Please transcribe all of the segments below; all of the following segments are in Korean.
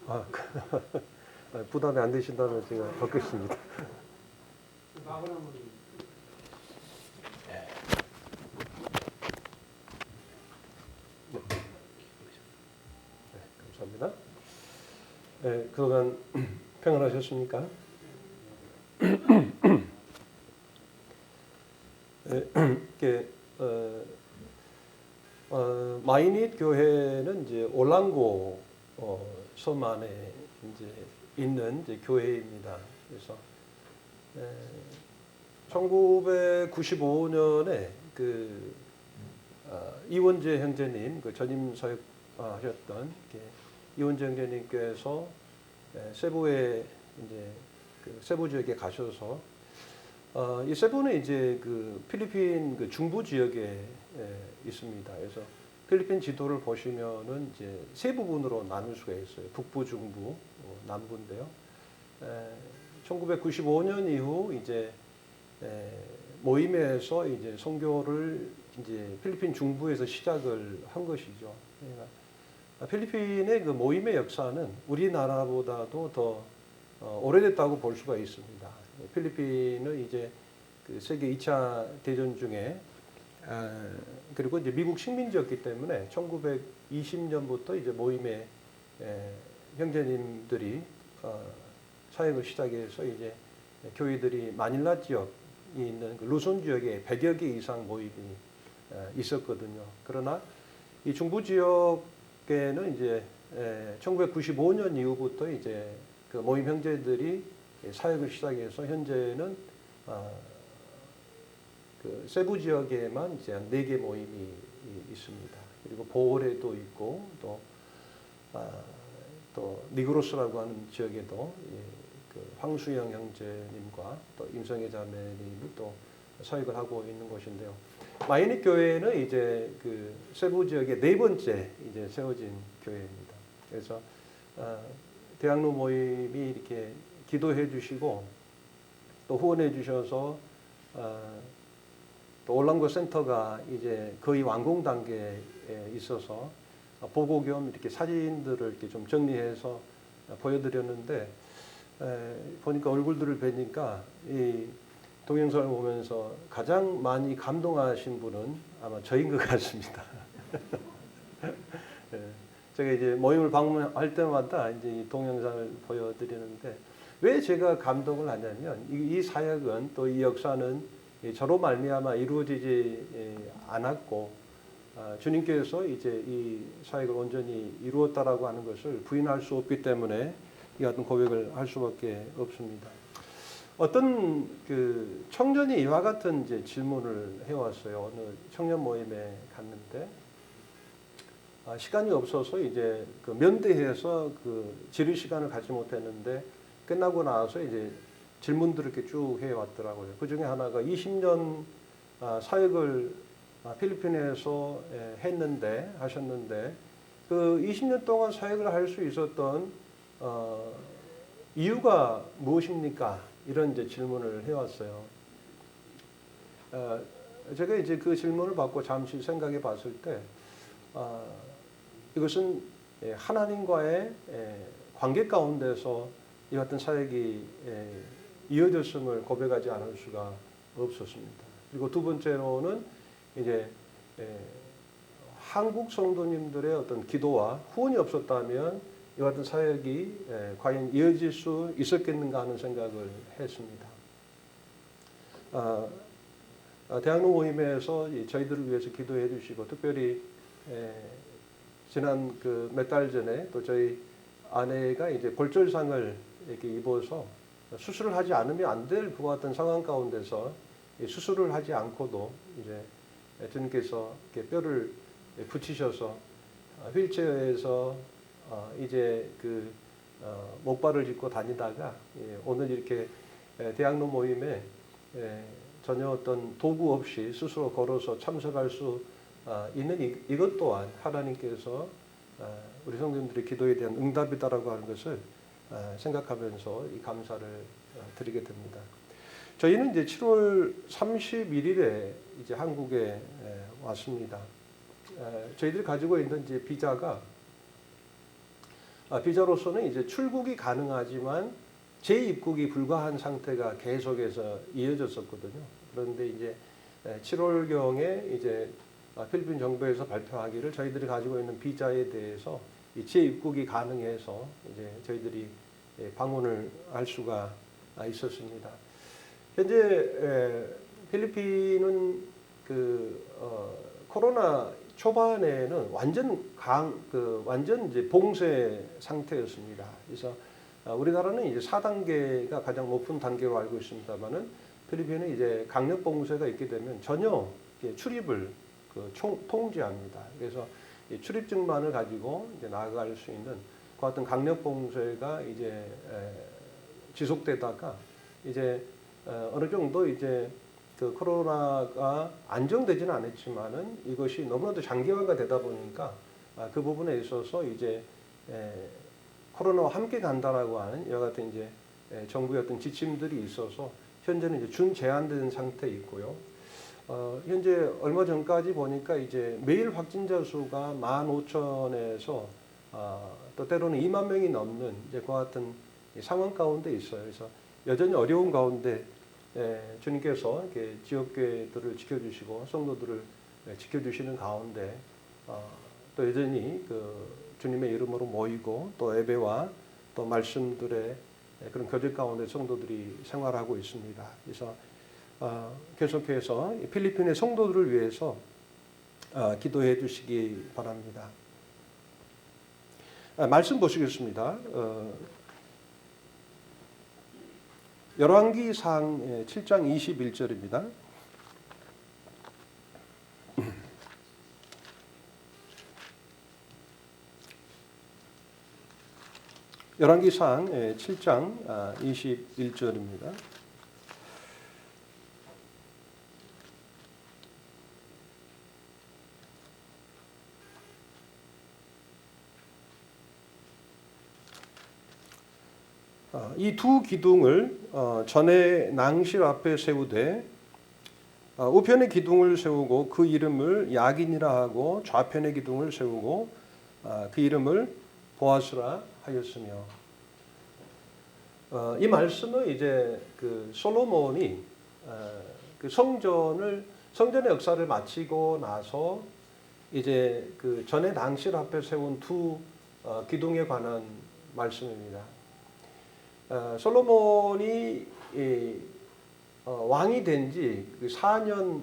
아, 부담이 안 되신다면 제가 받겠습니다. 네, 감사합니다. 네, 그동안 평안하셨습니까? 네, 이렇게 마이닛 교회는 이제 올랑고 섬 안에 이제 있는 이제 교회입니다. 그래서 1995년에 그 이원재 형제님, 그 전임 사역하셨던 이원재 형제님께서 세부에 이제 그 세부 지역에 가셔서 이 세부는 이제 그 필리핀 그 중부 지역에 있습니다. 그래서 필리핀 지도를 보시면은 이제 세 부분으로 나눌 수가 있어요. 북부, 중부, 남부인데요. 1995년 이후 이제 모임에서 이제 선교를 이제 필리핀 중부에서 시작을 한 것이죠. 그러니까 필리핀의 그 모임의 역사는 우리나라보다도 더 오래됐다고 볼 수가 있습니다. 필리핀은 이제 그 세계 2차 대전 중에 그리고 이제 미국 식민지였기 때문에 1920년부터 이제 모임의 형제님들이 사역을 시작해서 이제 교회들이 마닐라 지역에 있는 그 루손 지역에 100여 개 이상 모임이 있었거든요. 그러나 이 중부 지역에는 이제 1995년 이후부터 이제 그 모임 형제들이 사역을 시작해서 현재는 그 세부 지역에만 이제 한 4개 모임이 있습니다. 그리고 보홀에도 있고 또 니그로스라고 하는 지역에도 그 황수영 형제님과 또 임성애 자매님이 또 사역을 하고 있는 곳인데요. 마이닛 교회는 이제 그 세부 지역의 4번째 이제 세워진 교회입니다. 그래서 대학로 모임이 이렇게 기도해 주시고 또 후원해 주셔서 또 올랑고 센터가 이제 거의 완공 단계에 있어서 보고 겸 이렇게 사진들을 이렇게 좀 정리해서 보여드렸는데 보니까 얼굴들을 뵈니까 이 동영상을 보면서 가장 많이 감동하신 분은 아마 저인 것 같습니다. 제가 이제 모임을 방문할 때마다 이제 이 동영상을 보여드리는데 왜 제가 감동을 하냐면 이 사역은 또 이 역사는 저로 말미암아 이루어지지 않았고 주님께서 이제 이 사역을 온전히 이루었다라고 하는 것을 부인할 수 없기 때문에 이 같은 고백을 할 수밖에 없습니다. 어떤 그 청년이 이와 같은 이제 질문을 해왔어요. 어느 청년 모임에 갔는데 시간이 없어서 이제 그 면대해서 그 지를 시간을 갖지 못했는데 끝나고 나서 이제 질문들을 이렇게 쭉 해왔더라고요. 그 중에 하나가 20년 사역을 필리핀에서 하셨는데 그 20년 동안 사역을 할 수 있었던 이유가 무엇입니까? 이런 이제 질문을 해왔어요. 제가 이제 그 질문을 받고 잠시 생각해 봤을 때 이것은 하나님과의 관계 가운데서 이 같은 사역이 이어졌음을 고백하지 않을 수가 없었습니다. 그리고 두 번째로는 이제 한국 성도님들의 어떤 기도와 후원이 없었다면 이 같은 사역이 과연 이어질 수 있었겠는가 하는 생각을 했습니다. 대학로 모임에서 저희들을 위해서 기도해 주시고 특별히 지난 그 몇 달 전에 또 저희 아내가 이제 골절상을 이렇게 입어서 수술을 하지 않으면 안 될 그와 같은 상황 가운데서 수술을 하지 않고도 이제 주님께서 이렇게 뼈를 붙이셔서 휠체어에서 이제 그 목발을 짚고 다니다가 오늘 이렇게 대학로 모임에 전혀 어떤 도구 없이 스스로 걸어서 참석할 수 있는 이것 또한 하나님께서 우리 성도님들의 기도에 대한 응답이다라고 하는 것을 생각하면서 이 감사를 드리게 됩니다. 저희는 이제 7월 31일에 이제 한국에 왔습니다. 저희들이 가지고 있는 이제 비자가 비자로서는 이제 출국이 가능하지만 재입국이 불가한 상태가 계속해서 이어졌었거든요. 그런데 이제 7월경에 이제 필리핀 정부에서 발표하기를 저희들이 가지고 있는 비자에 대해서 이 재입국이 가능해서 이제 저희들이 방문을 할 수가 있었습니다. 현재 필리핀은 코로나 초반에는 완전 이제 봉쇄 상태였습니다. 그래서 우리나라는 이제 4단계가 가장 높은 단계로 알고 있습니다만은 필리핀은 이제 강력 봉쇄가 있게 되면 전혀 출입을 통제합니다. 그래서 출입증만을 가지고 이제 나아갈 수 있는 그 같은 강력 봉쇄가 이제 지속되다가 이제 어느 정도 이제 그 코로나가 안정되지는 않았지만은 이것이 너무나도 장기화가 되다 보니까 그 부분에 있어서 이제 코로나와 함께 간다라고 하는 이와 같은 이제 정부의 어떤 지침들이 있어서 현재는 이제 준제한된 상태에 있고요. 현재 얼마 전까지 보니까 이제 매일 확진자 수가 15,000에서 또 때로는 2만 명이 넘는 이제 그 같은 상황 가운데 있어요. 그래서 여전히 어려운 가운데 주님께서 이렇게 지역교회들을 지켜주시고 성도들을 지켜주시는 가운데 또 여전히 그 주님의 이름으로 모이고 또 예배와 또 말씀들의 그런 교제 가운데 성도들이 생활하고 있습니다. 그래서 계속해서 필리핀의 성도들을 위해서 기도해 주시기 바랍니다. 말씀 보시겠습니다. 열왕기상 7장 21절입니다. 열왕기상 7장 21절입니다. 이 두 기둥을 전에 낭실 앞에 세우되 우편의 기둥을 세우고 그 이름을 야긴이라 하고 좌편의 기둥을 세우고 그 이름을 보아스라 하였으며 이 말씀은 이제 그 솔로몬이 그 성전의 역사를 마치고 나서 이제 그 전에 낭실 앞에 세운 두 기둥에 관한 말씀입니다. 솔로몬이 왕이 된 지 4년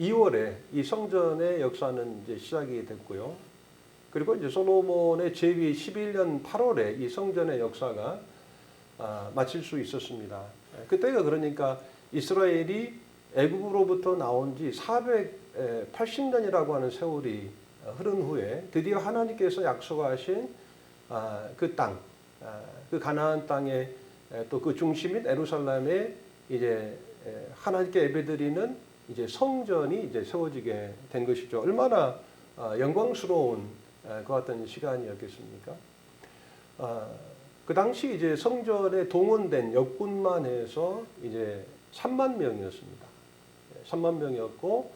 2월에 이 성전의 역사는 이제 시작이 됐고요. 그리고 이제 솔로몬의 재위 11년 8월에 이 성전의 역사가 마칠 수 있었습니다. 그때가 그러니까 이스라엘이 애굽으로부터 나온 지 480년이라고 하는 세월이 흐른 후에 드디어 하나님께서 약속하신 그 땅, 그 가나안 땅의 또 그 중심인 예루살렘에 이제 하나님께 예배드리는 이제 성전이 이제 세워지게 된 것이죠. 얼마나 영광스러운 그 같은 시간이었겠습니까? 그 당시 이제 성전에 동원된 역군만 해서 이제 3만 명이었습니다. 3만 명이었고,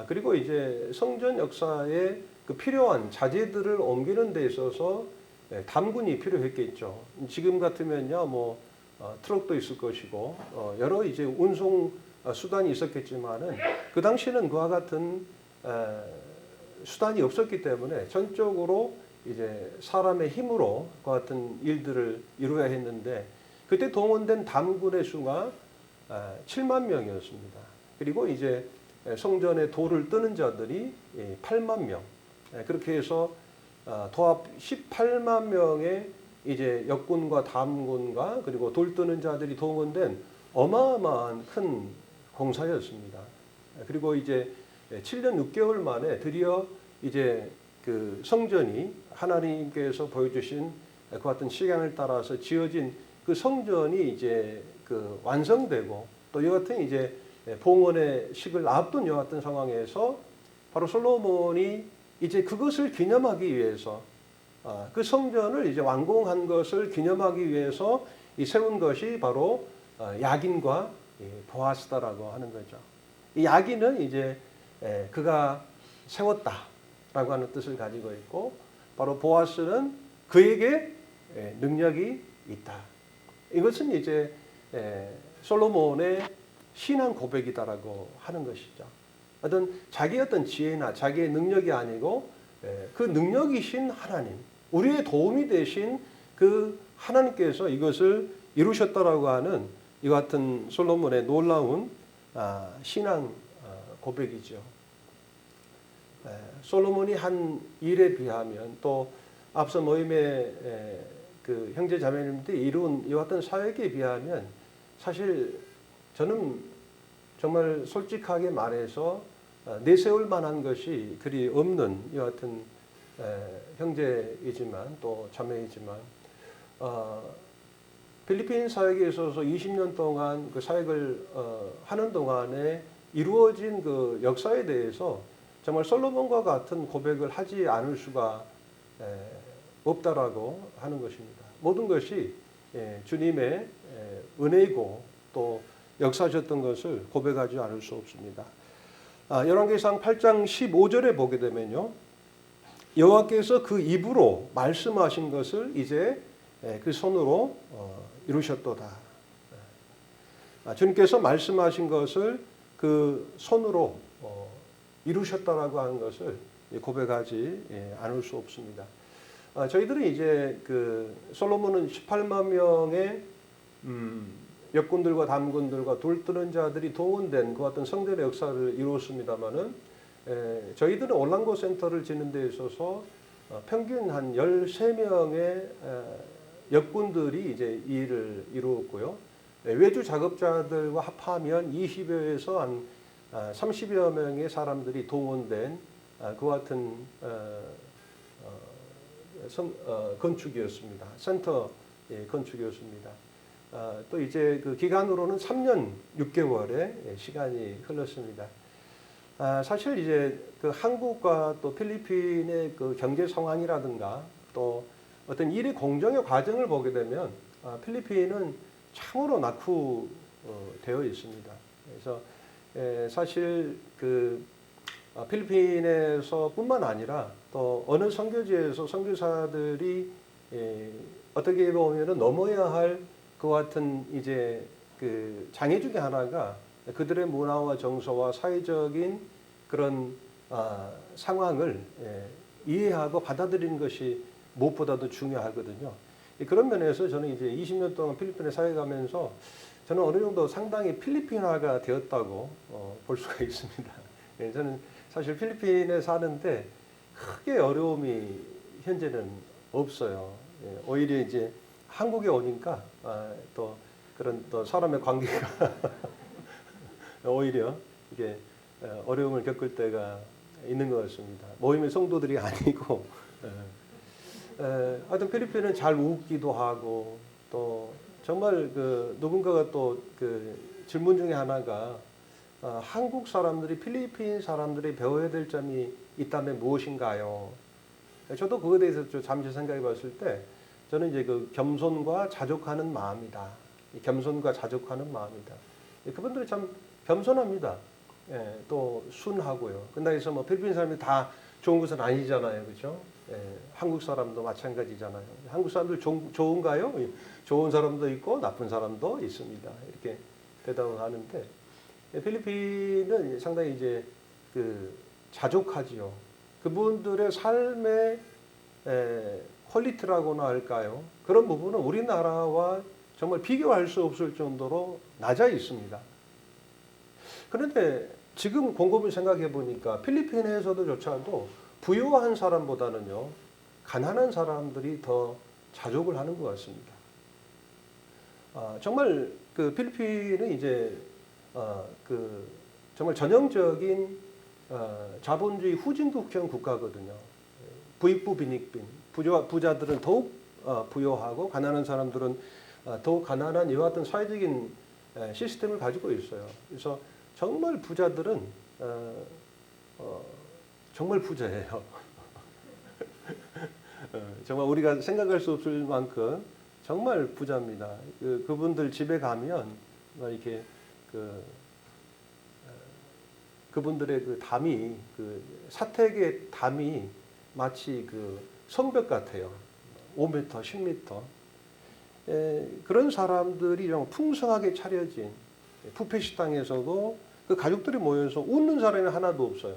그리고 이제 성전 역사에 그 필요한 자재들을 옮기는 데 있어서 담군이 필요했겠죠. 지금 같으면요, 뭐 트럭도 있을 것이고 여러 이제 운송 수단이 있었겠지만은 그 당시는 그와 같은 수단이 없었기 때문에 전적으로 이제 사람의 힘으로 그 같은 일들을 이루어야 했는데 그때 동원된 담군의 수가 7만 명이었습니다. 그리고 이제 성전에 돌을 뜨는 자들이 8만 명. 그렇게 해서 도합 18만 명의 이제 역군과 담군과 그리고 돌 뜨는 자들이 동원된 어마어마한 큰 공사였습니다. 그리고 이제 7년 6개월 만에 드디어 이제 그 성전이 하나님께서 보여주신 그 같은 시간을 따라서 지어진 그 성전이 이제 그 완성되고 또 이 같은 이제 봉헌의 식을 앞둔 이 같은 상황에서 바로 솔로몬이 이제 그것을 기념하기 위해서 그 성전을 이제 완공한 것을 기념하기 위해서 이 세운 것이 바로 야긴과 보아스다라고 하는 거죠. 이 야긴은 이제 그가 세웠다라고 하는 뜻을 가지고 있고 바로 보아스는 그에게 능력이 있다. 이것은 이제 솔로몬의 신앙 고백이다라고 하는 것이죠. 자기의 어떤 지혜나 자기의 능력이 아니고 그 능력이신 하나님, 우리의 도움이 되신 그 하나님께서 이것을 이루셨다라고 하는 이 같은 솔로몬의 놀라운 신앙 고백이죠. 솔로몬이 한 일에 비하면 또 앞서 모임의 그 형제 자매님들이 이룬 이와 같은 사역에 비하면 사실 저는 정말 솔직하게 말해서 내세울 만한 것이 그리 없는 이와 같은 형제이지만 또 자매이지만 필리핀 사역에 있어서 20년 동안 그 사역을 하는 동안에 이루어진 그 역사에 대해서 정말 솔로몬과 같은 고백을 하지 않을 수가 없다라고 하는 것입니다. 모든 것이 주님의 은혜이고 또 역사하셨던 것을 고백하지 않을 수 없습니다. 열왕기상 8장 15절에 보게 되면요, 여호와께서 그 입으로 말씀하신 것을 이제 그 손으로 이루셨도다. 주님께서 말씀하신 것을 그 손으로 이루셨다라고 하는 것을 고백하지 않을 수 없습니다. 저희들은 이제 그 솔로몬은 18만 명의 역군들과 담군들과 돌뜨는 자들이 동원된 그 어떤 성전의 역사를 이루었습니다만은 저희들은 올랑고 센터를 짓는 데 있어서 평균 한 13명의 역군들이 이제 이 일을 이루었고요. 외주 작업자들과 합하면 20여에서 한 30여 명의 사람들이 동원된 그 같은 건축이었습니다. 센터 건축이었습니다. 또 이제 그 기간으로는 3년 6개월의 시간이 흘렀습니다. 사실 이제 그 한국과 또 필리핀의 그 경제 상황이라든가 또 어떤 일의 공정의 과정을 보게 되면 필리핀은 참으로 낙후되어 있습니다. 그래서 사실 그 필리핀에서뿐만 아니라 또 어느 선교지에서 선교사들이 어떻게 보면은 넘어야 할 그 같은 이제 그 장애 중에 하나가 그들의 문화와 정서와 사회적인 그런 상황을 이해하고 받아들이는 것이 무엇보다도 중요하거든요. 그런 면에서 저는 이제 20년 동안 필리핀에 사역하면서 저는 어느 정도 상당히 필리핀화가 되었다고 볼 수가 있습니다. 저는 사실 필리핀에 사는데 크게 어려움이 현재는 없어요. 오히려 이제 한국에 오니까 또 그런 또 사람의 관계가 오히려 이게 어려움을 겪을 때가 있는 것 같습니다. 모임의 성도들이 아니고 하여튼 필리핀은 잘 웃기도 하고 또 정말 그 누군가가 또 그 질문 중에 하나가 한국 사람들이 필리핀 사람들이 배워야 될 점이 있다면 무엇인가요? 저도 그거에 대해서 좀 잠시 생각해 봤을 때 저는 이제 그 겸손과 자족하는 마음이다. 겸손과 자족하는 마음이다. 그분들이 참 겸손합니다. 또 순하고요. 근데 그래서 뭐 필리핀 사람이 다 좋은 것은 아니잖아요, 그렇죠? 한국 사람도 마찬가지잖아요. 한국 사람들 좋은가요? 좋은 사람도 있고 나쁜 사람도 있습니다. 이렇게 대답을 하는데 필리핀은 상당히 이제 그 자족하지요. 그분들의 삶의 퀄리티라고나 할까요? 그런 부분은 우리나라와 정말 비교할 수 없을 정도로 낮아 있습니다. 그런데 지금 곰곰이 생각해 보니까 필리핀에서도조차도 부유한 사람보다는요, 가난한 사람들이 더 자족을 하는 것 같습니다. 정말 그 필리핀은 이제 그 정말 전형적인 자본주의 후진국형 국가거든요. 부익부 빈익빈. 부자들은 더욱 부유하고 가난한 사람들은 더욱 가난한 이와 같은 사회적인 시스템을 가지고 있어요. 그래서 정말 부자들은 정말 부자예요. 정말 우리가 생각할 수 없을 만큼 정말 부자입니다. 그분들 집에 가면 이렇게 그분들의 그 담이 그 사택의 담이 마치 그 성벽 같아요. 5m, 10m. 그런 사람들이 좀 풍성하게 차려진 뷔페 식당에서도 그 가족들이 모여서 웃는 사람이 하나도 없어요.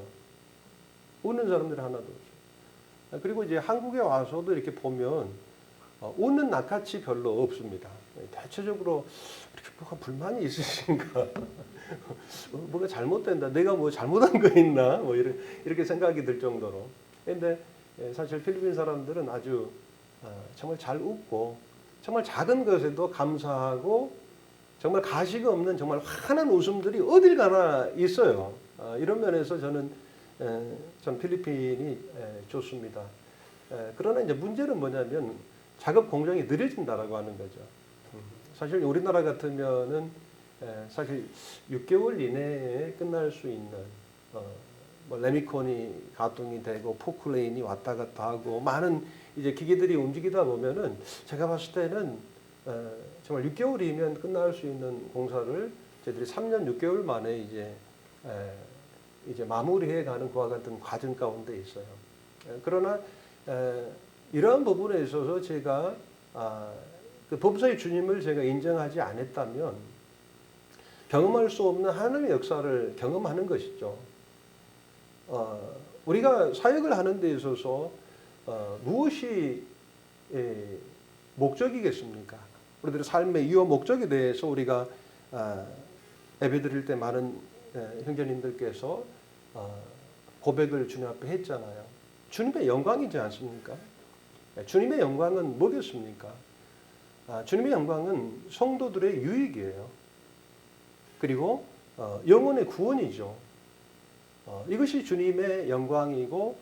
웃는 사람들이 하나도 없어요. 그리고 이제 한국에 와서도 이렇게 보면 웃는 낚아치 별로 없습니다. 대체적으로 이렇게 뭐가 불만이 있으신가? 뭔가 잘못된다. 내가 뭐 잘못한 거 있나? 뭐 이렇게 생각이 들 정도로. 근데 사실 필리핀 사람들은 아주 정말 잘 웃고 정말 작은 것에도 감사하고 정말 가식 없는 정말 환한 웃음들이 어딜 가나 있어요. 이런 면에서 저는 참 필리핀이 좋습니다. 그러나 이제 문제는 뭐냐면 작업 공정이 느려진다라고 하는 거죠. 사실 우리나라 같으면은 사실 6개월 이내에 끝날 수 있는 뭐 레미콘이 가동이 되고 포클레인이 왔다 갔다 하고 많은 이제 기계들이 움직이다 보면은 제가 봤을 때는 정말 6개월이면 끝날 수 있는 공사를 저희들이 3년 6개월 만에 이제 마무리해 가는 그와 같은 과정 가운데 있어요. 그러나 이러한 부분에 있어서 제가 그 범사의 주님을 제가 인정하지 않았다면 경험할 수 없는 하나님의 역사를 경험하는 것이죠. 우리가 사역을 하는 데 있어서 무엇이 목적이겠습니까? 우리들의 삶의 이유 목적에 대해서 우리가 예배드릴 때 많은 형제님들께서 고백을 주님 앞에 했잖아요. 주님의 영광이지 않습니까? 주님의 영광은 뭐겠습니까? 주님의 영광은 성도들의 유익이에요. 그리고 영혼의 구원이죠. 이것이 주님의 영광이고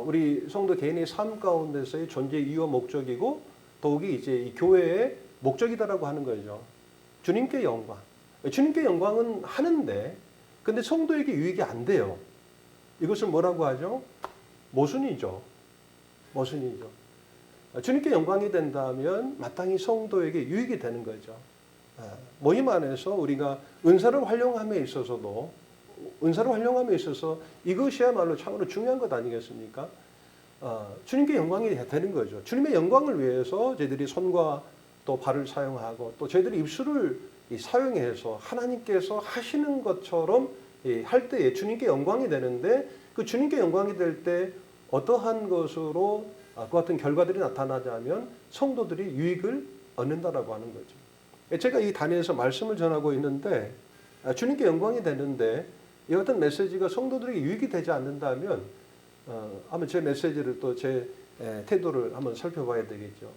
우리 성도 개인의 삶 가운데서의 존재 이유 목적이고 더욱이 이제 이 교회의 목적이다라고 하는 거죠. 주님께 영광. 주님께 영광은 하는데 근데 성도에게 유익이 안 돼요. 이것을 뭐라고 하죠? 모순이죠. 모순이죠. 주님께 영광이 된다면 마땅히 성도에게 유익이 되는 거죠. 모임 안에서 우리가 은사를 활용함에 있어서도 은사를 활용함에 있어서 이것이야말로 참으로 중요한 것 아니겠습니까? 주님께 영광이 되는 거죠. 주님의 영광을 위해서 저희들이 손과 또 발을 사용하고 또 저희들이 입술을 사용해서 하나님께서 하시는 것처럼 할 때에 주님께 영광이 되는데 그 주님께 영광이 될 때 어떠한 것으로 그 같은 결과들이 나타나자면 성도들이 유익을 얻는다라고 하는 거죠. 제가 이 단위에서 말씀을 전하고 있는데 주님께 영광이 되는데 이 같은 메시지가 성도들에게 유익이 되지 않는다면 한번 제 메시지를 또 제 태도를 한번 살펴봐야 되겠죠.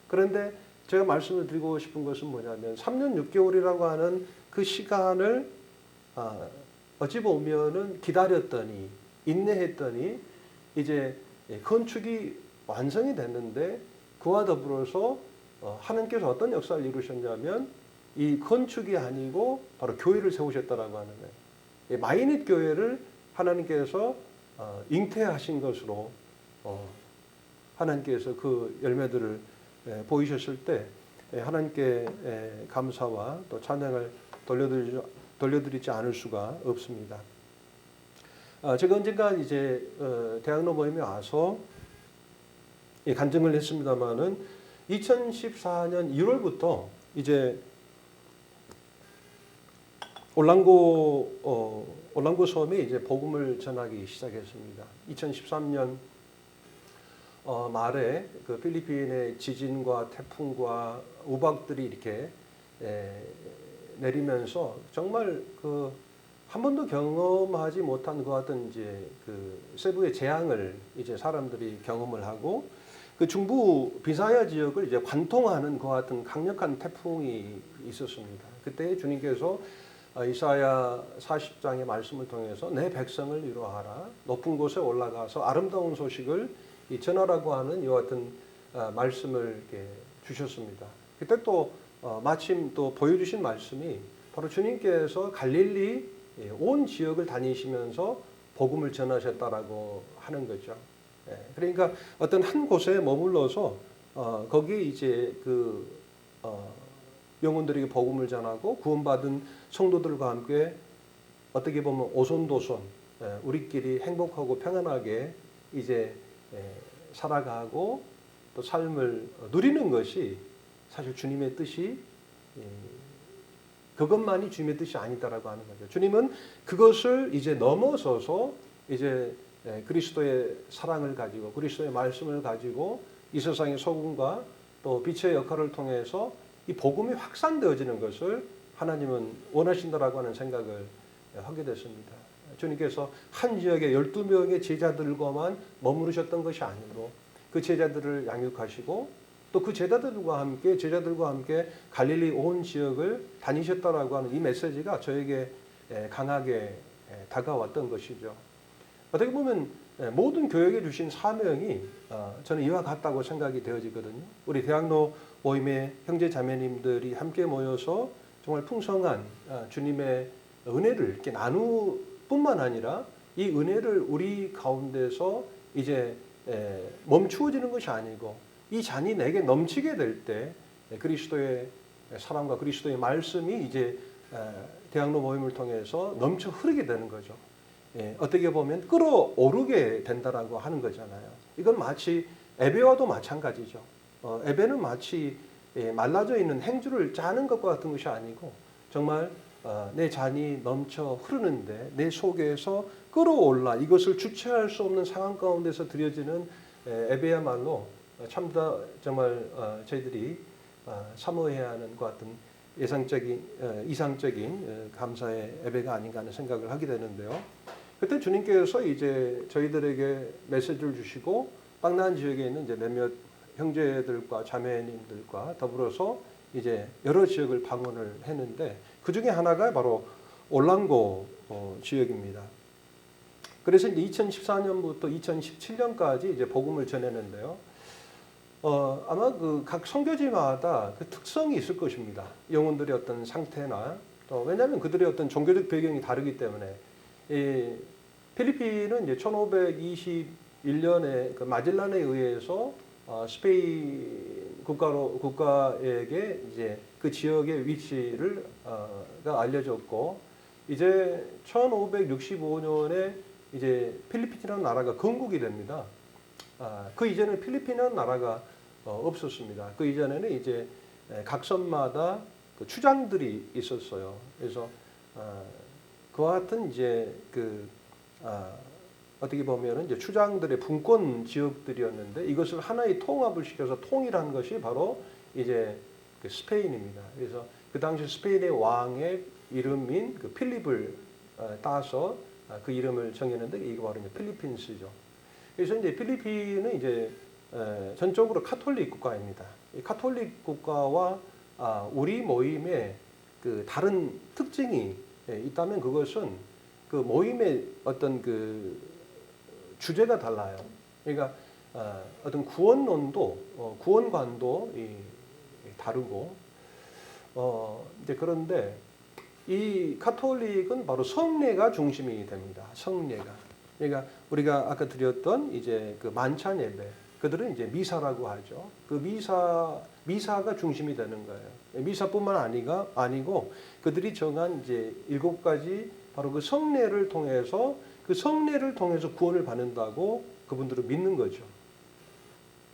그런데 제가 말씀을 드리고 싶은 것은 뭐냐면 3년 6개월이라고 하는 그 시간을 어찌 보면은 기다렸더니 인내했더니 이제 건축이 완성이 됐는데 그와 더불어서 하나님께서 어떤 역사를 이루셨냐면 이 건축이 아니고 바로 교회를 세우셨다라고 하는 거예요. 마이닛 교회를 하나님께서 잉태하신 것으로 하나님께서 그 열매들을 보이셨을 때 하나님께 감사와 또 찬양을 돌려드리지 않을 수가 없습니다. 제가 언젠가 이제 대학로 모임에 와서 간증을 했습니다마는 2014년 1월부터 이제 올랑고 섬에 이제 복음을 전하기 시작했습니다. 2013년 말에 그 필리핀의 지진과 태풍과 우박들이 이렇게 내리면서 정말 그 한 번도 경험하지 못한 그 같은 이제 그 세부의 재앙을 이제 사람들이 경험을 하고 그 중부 비사야 지역을 이제 관통하는 그 같은 강력한 태풍이 있었습니다. 그때 주님께서 이사야 40장의 말씀을 통해서 내 백성을 위로하라 높은 곳에 올라가서 아름다운 소식을 전하라고 하는 이와 같은 말씀을 이렇게 주셨습니다. 그때 또 마침 또 보여주신 말씀이 바로 주님께서 갈릴리 온 지역을 다니시면서 복음을 전하셨다라고 하는 거죠. 그러니까 어떤 한 곳에 머물러서 거기 이제 그 영혼들에게 복음을 전하고 구원받은 성도들과 함께 어떻게 보면 오손도손 우리끼리 행복하고 평안하게 이제 살아가고 또 삶을 누리는 것이 사실 주님의 뜻이 그것만이 주님의 뜻이 아니다라고 하는 거죠. 주님은 그것을 이제 넘어서서 이제 그리스도의 사랑을 가지고 그리스도의 말씀을 가지고 이 세상의 소금과 또 빛의 역할을 통해서 이 복음이 확산되어지는 것을 하나님은 원하신다라고 하는 생각을 하게 됐습니다. 주님께서 한 지역에 12명의 제자들과만 머무르셨던 것이 아니므로 그 제자들을 양육하시고 또 그 제자들과 함께 갈릴리 온 지역을 다니셨다라고 하는 이 메시지가 저에게 강하게 다가왔던 것이죠. 어떻게 보면 모든 교회에 주신 사명이 저는 이와 같다고 생각이 되어지거든요. 우리 대학로 모임의 형제 자매님들이 함께 모여서 정말 풍성한 주님의 은혜를 이렇게 나누 뿐만 아니라 이 은혜를 우리 가운데서 이제 멈추어지는 것이 아니고 이 잔이 내게 넘치게 될 때 그리스도의 사랑과 그리스도의 말씀이 이제 대학로 모임을 통해서 넘쳐 흐르게 되는 거죠. 어떻게 보면 끌어오르게 된다라고 하는 거잖아요. 이건 마치 예배와도 마찬가지죠. 예배는 마치 말라져 있는 행주를 짜는 것과 같은 것이 아니고 정말 내 잔이 넘쳐 흐르는데 내 속에서 끌어올라 이것을 주체할 수 없는 상황 가운데서 드려지는 예배야말로 참다 정말 저희들이 사모해야 하는 것 같은 이상적인 감사의 예배가 아닌가 하는 생각을 하게 되는데요. 그때 주님께서 이제 저희들에게 메시지를 주시고 빵난 지역에 있는 이제 몇몇 형제들과 자매님들과 더불어서 이제 여러 지역을 방문을 했는데 그 중에 하나가 바로 올랑고 지역입니다. 그래서 이제 2014년부터 2017년까지 이제 복음을 전했는데요. 아마 그 각 선교지마다 그 특성이 있을 것입니다. 영혼들의 어떤 상태나 또 왜냐하면 그들의 어떤 종교적 배경이 다르기 때문에 이 필리핀은 이제 1521년에 그 마젤란에 의해서 스페인 국가에게 이제 그 지역의 위치를 가 알려졌고 이제 1565년에 이제 필리핀이라는 나라가 건국이 됩니다. 그 이전에 필리핀이라는 나라가 없었습니다. 그 이전에는 이제 각 섬마다 그 추장들이 있었어요. 그래서 그와 같은 이제 어떻게 보면은 이제 추장들의 분권 지역들이었는데 이것을 하나의 통합을 시켜서 통일한 것이 바로 이제 그 스페인입니다. 그래서 그 당시 스페인의 왕의 이름인 그 필립을 따서 그 이름을 정했는데 이게 바로 이제 필리핀스죠. 그래서 이제 필리핀은 이제 전적으로 카톨릭 국가입니다. 이 카톨릭 국가와 우리 모임의 그 다른 특징이 있다면 그것은 그 모임의 어떤 그 주제가 달라요. 그러니까 어떤 구원관도 다르고 이제 그런데 이 카톨릭은 바로 성례가 중심이 됩니다. 성례가. 그러니까 우리가 아까 드렸던 이제 그 만찬 예배, 그들은 이제 미사라고 하죠. 그 미사가 중심이 되는 거예요. 미사뿐만 아니고 그들이 정한 이제 7가지 바로 그 성례를 통해서 구원을 받는다고 그분들은 믿는 거죠.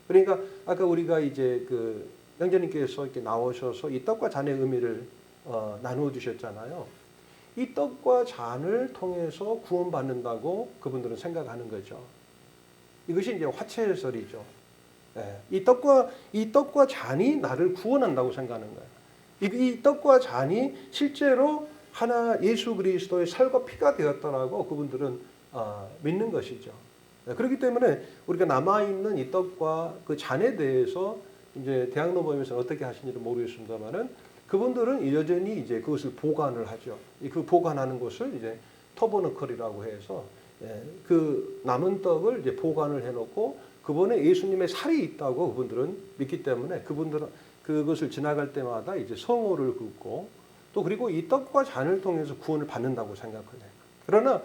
그러니까 아까 우리가 이제 그 형제님께서 이렇게 나오셔서 이 떡과 잔의 의미를 나누어 주셨잖아요. 이 떡과 잔을 통해서 구원받는다고 그분들은 생각하는 거죠. 이것이 이제 화채설이죠. 이 떡과 잔이 나를 구원한다고 생각하는 거예요. 이 떡과 잔이 실제로 하나 예수 그리스도의 살과 피가 되었다라고 그분들은 믿는 것이죠. 그렇기 때문에 우리가 남아 있는 이 떡과 그 잔에 대해서 이제 대학로 모임에서 어떻게 하시는지는 모르겠습니다만은. 그분들은 여전히 이제 그것을 보관을 하죠. 그 보관하는 것을 이제 터버너클이라고 해서 그 남은 떡을 이제 보관을 해놓고 그분의 예수님의 살이 있다고 그분들은 믿기 때문에 그분들은 그것을 지나갈 때마다 이제 성호를 긋고 또 그리고 이 떡과 잔을 통해서 구원을 받는다고 생각을 해요. 그러나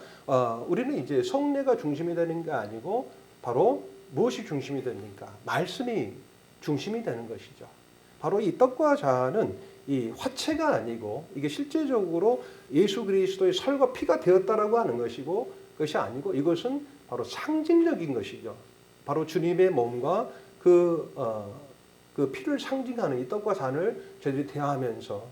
우리는 이제 성례가 중심이 되는 게 아니고 바로 무엇이 중심이 됩니까? 말씀이 중심이 되는 것이죠. 바로 이 떡과 잔은 이 화채가 아니고 이게 실제적으로 예수 그리스도의 살과 피가 되었다라고 하는 것이고 그것이 아니고 이것은 바로 상징적인 것이죠. 바로 주님의 몸과 그 피를 상징하는 이 떡과 잔을 저희들이 대하면서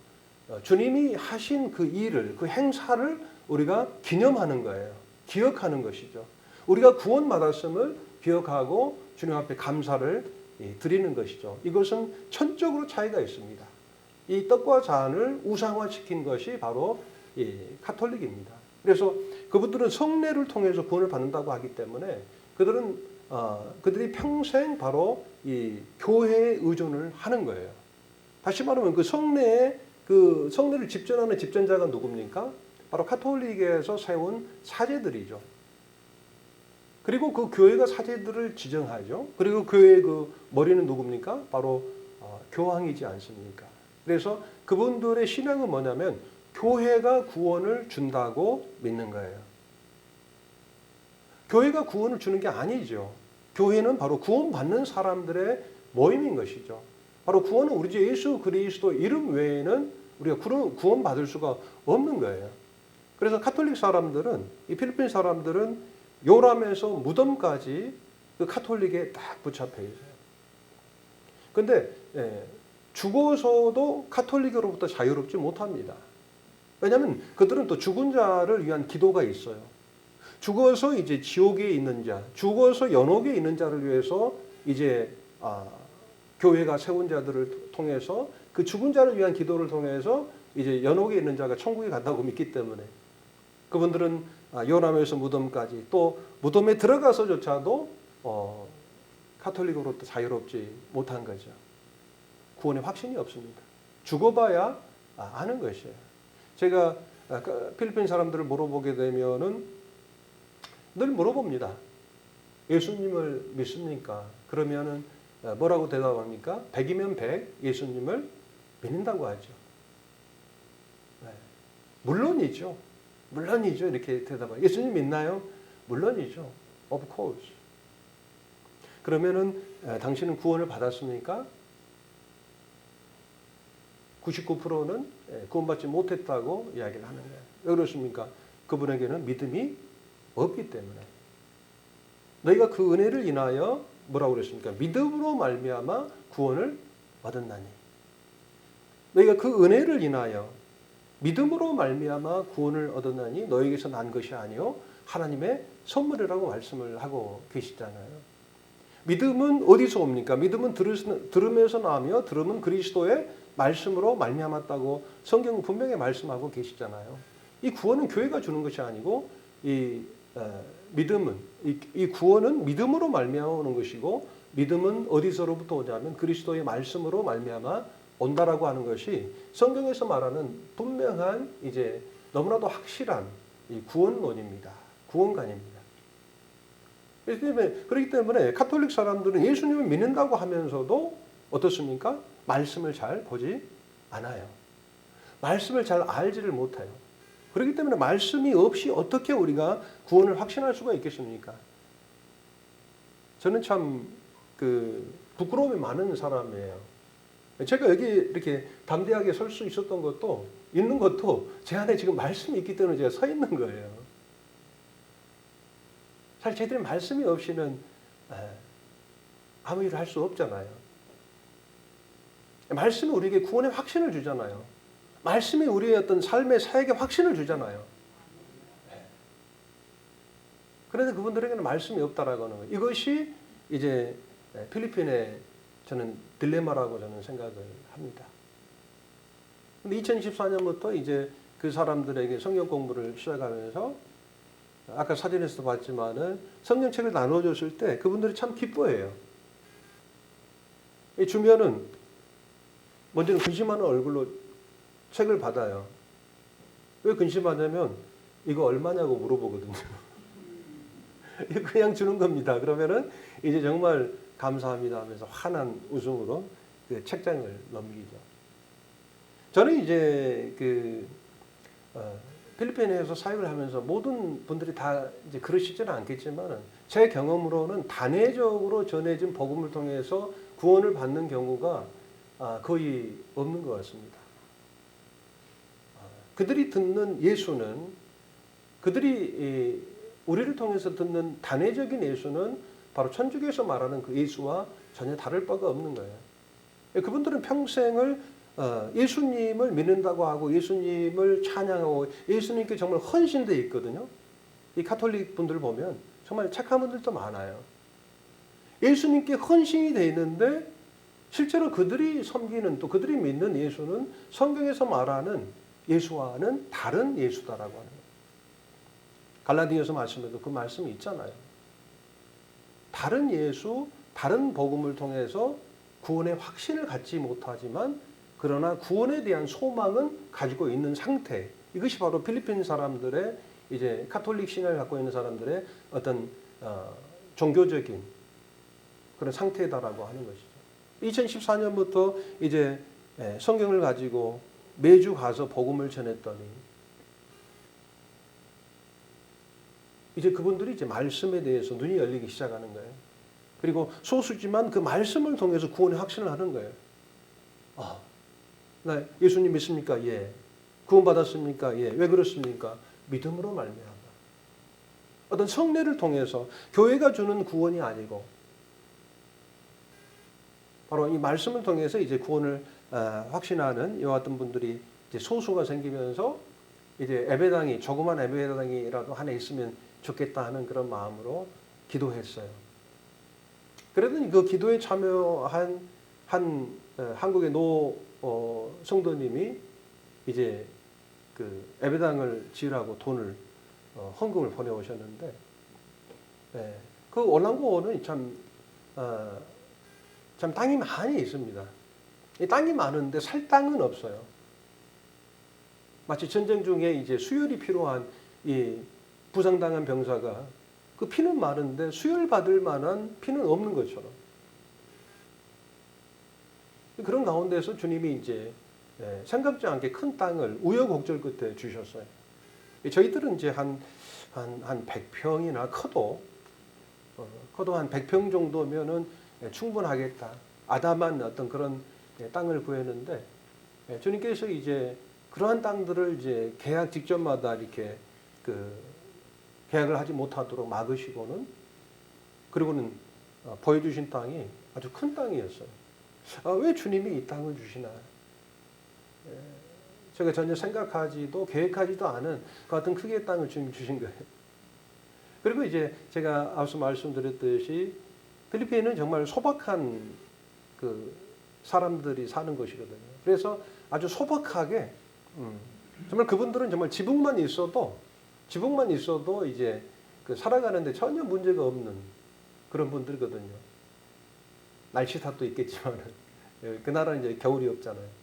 주님이 하신 그 일을, 그 행사를 우리가 기념하는 거예요. 기억하는 것이죠. 우리가 구원받았음을 기억하고 주님 앞에 감사를 드리는 것이죠. 이것은 천적으로 차이가 있습니다. 이 떡과 잔을 우상화시킨 것이 바로 이 카톨릭입니다. 그래서 그분들은 성례를 통해서 구원을 받는다고 하기 때문에 그들이 평생 바로 이 교회에 의존을 하는 거예요. 다시 말하면 그 성례를 집전하는 집전자가 누굽니까? 바로 카톨릭에서 세운 사제들이죠. 그리고 그 교회가 사제들을 지정하죠. 그리고 교회의 그 머리는 누굽니까? 바로 교황이지 않습니까? 그래서 그분들의 신앙은 뭐냐면 교회가 구원을 준다고 믿는 거예요. 교회가 구원을 주는 게 아니죠. 교회는 바로 구원받는 사람들의 모임인 것이죠. 바로 구원은 우리 주 예수 그리스도 이름 외에는 우리가 구원받을 수가 없는 거예요. 그래서 카톨릭 사람들은, 이 필리핀 사람들은 요람에서 무덤까지 그 카톨릭에 딱 붙잡혀 있어요. 근데 죽어서도 카톨릭으로부터 자유롭지 못합니다. 왜냐하면 그들은 또 죽은 자를 위한 기도가 있어요. 죽어서 이제 지옥에 있는 자, 죽어서 연옥에 있는 자를 위해서 이제 교회가 세운 자들을 통해서 그 죽은 자를 위한 기도를 통해서 이제 연옥에 있는 자가 천국에 간다고 믿기 때문에 그분들은 요람에서 무덤까지 또 무덤에 들어가서조차도 카톨릭으로부터 자유롭지 못한 거죠. 구원의 확신이 없습니다. 죽어봐야 아는 것이에요. 제가 필리핀 사람들을 물어보게 되면은 늘 물어봅니다. 예수님을 믿습니까? 그러면은 뭐라고 대답합니까? 100이면 100 예수님을 믿는다고 하죠. 네. 물론이죠. 물론이죠. 이렇게 대답하죠. 예수님 믿나요? 물론이죠. Of course. 그러면은 당신은 구원을 받았습니까? 99%는 구원받지 못했다고 이야기를 하는 거예요. 왜 그렇습니까? 그분에게는 믿음이 없기 때문에. 너희가 그 은혜를 인하여 뭐라고 그랬습니까? 믿음으로 말미암아 구원을 얻었나니. 너희가 그 은혜를 인하여 믿음으로 말미암아 구원을 얻었나니 너희에게서 난 것이 아니요 하나님의 선물이라고 말씀을 하고 계시잖아요. 믿음은 어디서 옵니까? 믿음은 들으면서 나며 들음은 그리스도의 말씀으로 말미암았다고 성경은 분명히 말씀하고 계시잖아요. 이 구원은 교회가 주는 것이 아니고 믿음은 이 구원은 믿음으로 말미암아 것이고 믿음은 어디서로부터 오냐면 그리스도의 말씀으로 말미암아 온다라고 하는 것이 성경에서 말하는 분명한 이제 너무나도 확실한 이 구원론입니다. 구원관입니다. 그렇기 때문에 카톨릭 사람들은 예수님을 믿는다고 하면서도 어떻습니까? 말씀을 잘 보지 않아요. 말씀을 잘 알지를 못해요. 그렇기 때문에 말씀이 없이 어떻게 우리가 구원을 확신할 수가 있겠습니까? 저는 참 부끄러움이 많은 사람이에요. 제가 여기 이렇게 담대하게 설 수 있는 것도 제 안에 지금 말씀이 있기 때문에 제가 서 있는 거예요. 사실 저희들이 말씀이 없이는 아무 일을 할 수 없잖아요. 말씀이 우리에게 구원의 확신을 주잖아요. 말씀이 우리의 어떤 삶의 사역의 확신을 주잖아요. 그런데 그분들에게는 말씀이 없다라고 하는 거예요. 이것이 이제 필리핀의 저는 딜레마라고 저는 생각을 합니다. 근데 2024년부터 이제 그 사람들에게 성경 공부를 시작하면서 아까 사진에서도 봤지만은 성경책을 나눠줬을 때 그분들이 참 기뻐해요. 주면은 먼저는 근심하는 얼굴로 책을 받아요. 왜 근심하냐면 이거 얼마냐고 물어보거든요. 그냥 주는 겁니다. 그러면은 이제 정말 감사합니다 하면서 환한 웃음으로 그 책장을 넘기죠. 저는 이제 필리핀에서 사역을 하면서 모든 분들이 다 이제 그러시지는 않겠지만 제 경험으로는 단회적으로 전해진 복음을 통해서 구원을 받는 경우가 거의 없는 것 같습니다. 그들이 듣는 예수는 그들이 우리를 통해서 듣는 단회적인 예수는 바로 천주교에서 말하는 그 예수와 전혀 다를 바가 없는 거예요. 그분들은 평생을 예수님을 믿는다고 하고 예수님을 찬양하고 예수님께 정말 헌신되어 있거든요. 이 가톨릭 분들 보면 정말 착한 분들도 많아요. 예수님께 헌신이 되어 있는데 실제로 그들이 섬기는 또 그들이 믿는 예수는 성경에서 말하는 예수와는 다른 예수다라고 하는 거예요. 갈라디아서 말씀에도 그 말씀이 있잖아요. 다른 예수, 다른 복음을 통해서 구원의 확신을 갖지 못하지만 그러나 구원에 대한 소망은 가지고 있는 상태. 이것이 바로 필리핀 사람들의 이제 가톨릭 신앙을 갖고 있는 사람들의 어떤 종교적인 그런 상태다라고 하는 것이죠. 2014년부터 이제 성경을 가지고 매주 가서 복음을 전했더니 이제 그분들이 이제 말씀에 대해서 눈이 열리기 시작하는 거예요. 그리고 소수지만 그 말씀을 통해서 구원의 확신을 하는 거예요. 나 예수님 믿습니까? 예. 구원 받았습니까? 예. 왜 그렇습니까? 믿음으로 말미암아. 어떤 성례를 통해서 교회가 주는 구원이 아니고 바로 이 말씀을 통해서 이제 구원을 확신하는 이와 같은 분들이 이제 소수가 생기면서 이제 예배당이 조그만 예배당이라도 하나 있으면 좋겠다 하는 그런 마음으로 기도했어요. 그러더니 그 기도에 참여한 한국의 성도님이 이제 그 예배당을 지으라고 돈을 헌금을 보내오셨는데, 그 올랑고는 참 땅이 많이 있습니다. 이 땅이 많은데 살 땅은 없어요. 마치 전쟁 중에 이제 수혈이 필요한 이 부상당한 병사가 그 피는 많은데 수혈받을 만한 피는 없는 것처럼. 그런 가운데서 주님이 이제 생각지 않게 큰 땅을 우여곡절 끝에 주셨어요. 저희들은 이제 한 100평이나 커도 한 100평 정도면은 충분하겠다. 아담한 어떤 그런 땅을 구했는데 주님께서 이제 그러한 땅들을 이제 계약 직전마다 이렇게 계약을 하지 못하도록 막으시고는 그리고는 보여주신 땅이 아주 큰 땅이었어요. 왜 주님이 이 땅을 주시나? 제가 전혀 생각하지도 계획하지도 않은 그 같은 크기의 땅을 주님 주신 거예요. 그리고 이제 제가 앞서 말씀드렸듯이 필리핀은 정말 소박한 그 사람들이 사는 것이거든요. 그래서 아주 소박하게 정말 그분들은 정말 지붕만 있어도 이제 그 살아가는데 전혀 문제가 없는 그런 분들이거든요. 날씨 탓도 있겠지만 그 나라는 이제 겨울이 없잖아요.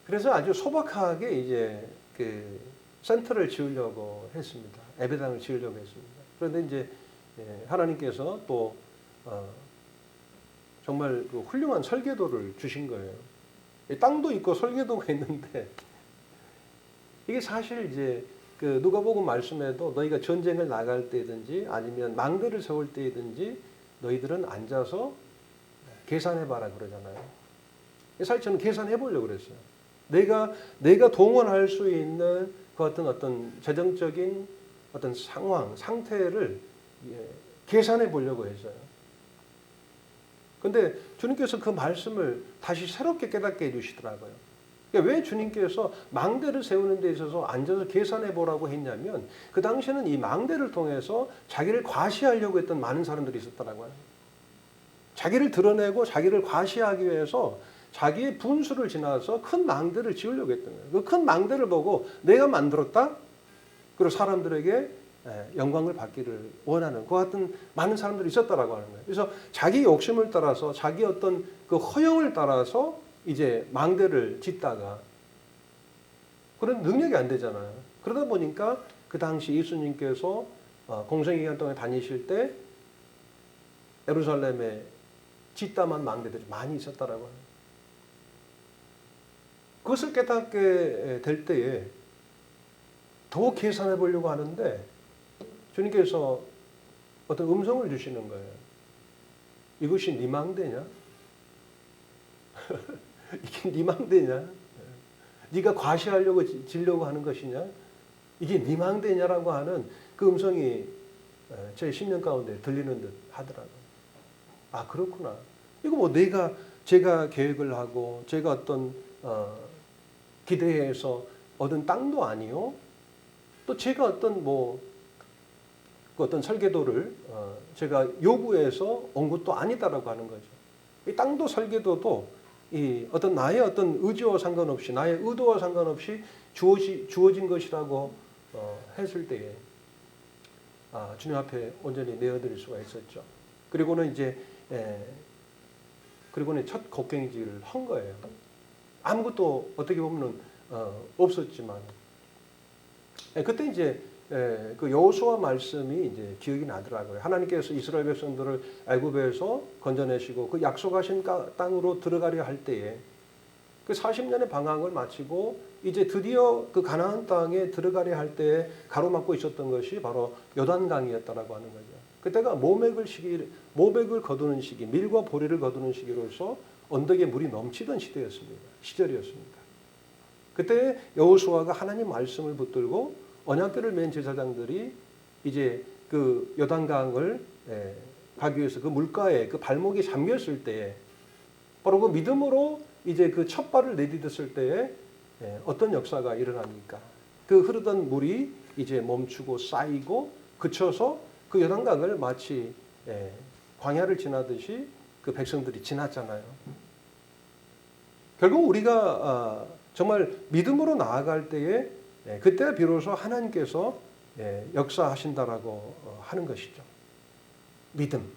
그래서 아주 소박하게 이제 그 센터를 지으려고 했습니다. 예배당을 지으려고 했습니다. 그런데 이제 하나님께서 또 정말 그 훌륭한 설계도를 주신 거예요. 땅도 있고 설계도가 있는데 이게 사실 이제 그 누가복음 말씀에도 너희가 전쟁을 나갈 때든지 아니면 망대를 세울 때든지 너희들은 앉아서 계산해봐라 그러잖아요. 사실 저는 계산해보려고 그랬어요. 내가 동원할 수 있는 그 어떤 재정적인 어떤 상태를 계산해 보려고 했어요. 근데 주님께서 그 말씀을 다시 새롭게 깨닫게 해주시더라고요. 그러니까 왜 주님께서 망대를 세우는 데 있어서 앉아서 계산해 보라고 했냐면 그 당시에는 이 망대를 통해서 자기를 과시하려고 했던 많은 사람들이 있었더라고요. 자기를 드러내고 자기를 과시하기 위해서 자기의 분수를 지나서 큰 망대를 지으려고 했던 거예요. 그 큰 망대를 보고 내가 만들었다? 그리고 사람들에게 영광을 받기를 원하는 그 같은 많은 사람들이 있었다라고 하는 거예요. 그래서 자기 욕심을 따라서 자기 어떤 그 허영을 따라서 이제 망대를 짓다가 그런 능력이 안 되잖아요. 그러다 보니까 그 당시 예수님께서 공생기간 동안 다니실 때 예루살렘에 짓다만 망대들이 많이 있었다라고 하는 거예요. 그것을 깨닫게 될 때에 더 계산해 보려고 하는데 주님께서 어떤 음성을 주시는 거예요. 이것이 네 망대냐? 이게 네 망대냐? 네가 과시하려고 지려고 하는 것이냐? 이게 네 망대냐라고 하는 그 음성이 제 심령 가운데 들리는 듯 하더라고요. 아 그렇구나. 이거 뭐 제가 계획을 하고 제가 어떤 기대해서 얻은 땅도 아니요. 또 제가 어떤 그 어떤 설계도를 제가 요구해서 온 것도 아니다라고 하는 거죠. 이 땅도 설계도도 이 어떤 나의 어떤 의지와 상관없이 나의 의도와 상관없이 주어진 것이라고 했을 때에 주님 앞에 온전히 내어드릴 수가 있었죠. 그리고는 그리고는 첫 곡괭이질을 한 거예요. 아무것도 어떻게 보면은 없었지만 그때 이제 그 여호수아 말씀이 이제 기억이 나더라고요. 하나님께서 이스라엘 백성들을 애굽에서 건져내시고 그 약속하신 땅으로 들어가려 할 때에 그 40년의 방황을 마치고 이제 드디어 그 가나안 땅에 들어가려 할 때에 가로막고 있었던 것이 바로 요단강이었다라고 하는 거죠. 그때가 모백을 거두는 시기, 밀과 보리를 거두는 시기로서 언덕에 물이 넘치던 시절이었습니다. 그때 여호수아가 하나님 말씀을 붙들고 언약궤를 맨 제사장들이 이제 그 요단강을 가기 위해서 그 물가에 그 발목이 잠겼을 때에 바로 그 믿음으로 이제 그 첫 발을 내딛었을 때에 어떤 역사가 일어납니까? 그 흐르던 물이 이제 멈추고 쌓이고 그쳐서 그 요단강을 마치 광야를 지나듯이 그 백성들이 지났잖아요. 결국 우리가 정말 믿음으로 나아갈 때에 그때 비로소 하나님께서 역사하신다라고 하는 것이죠. 믿음.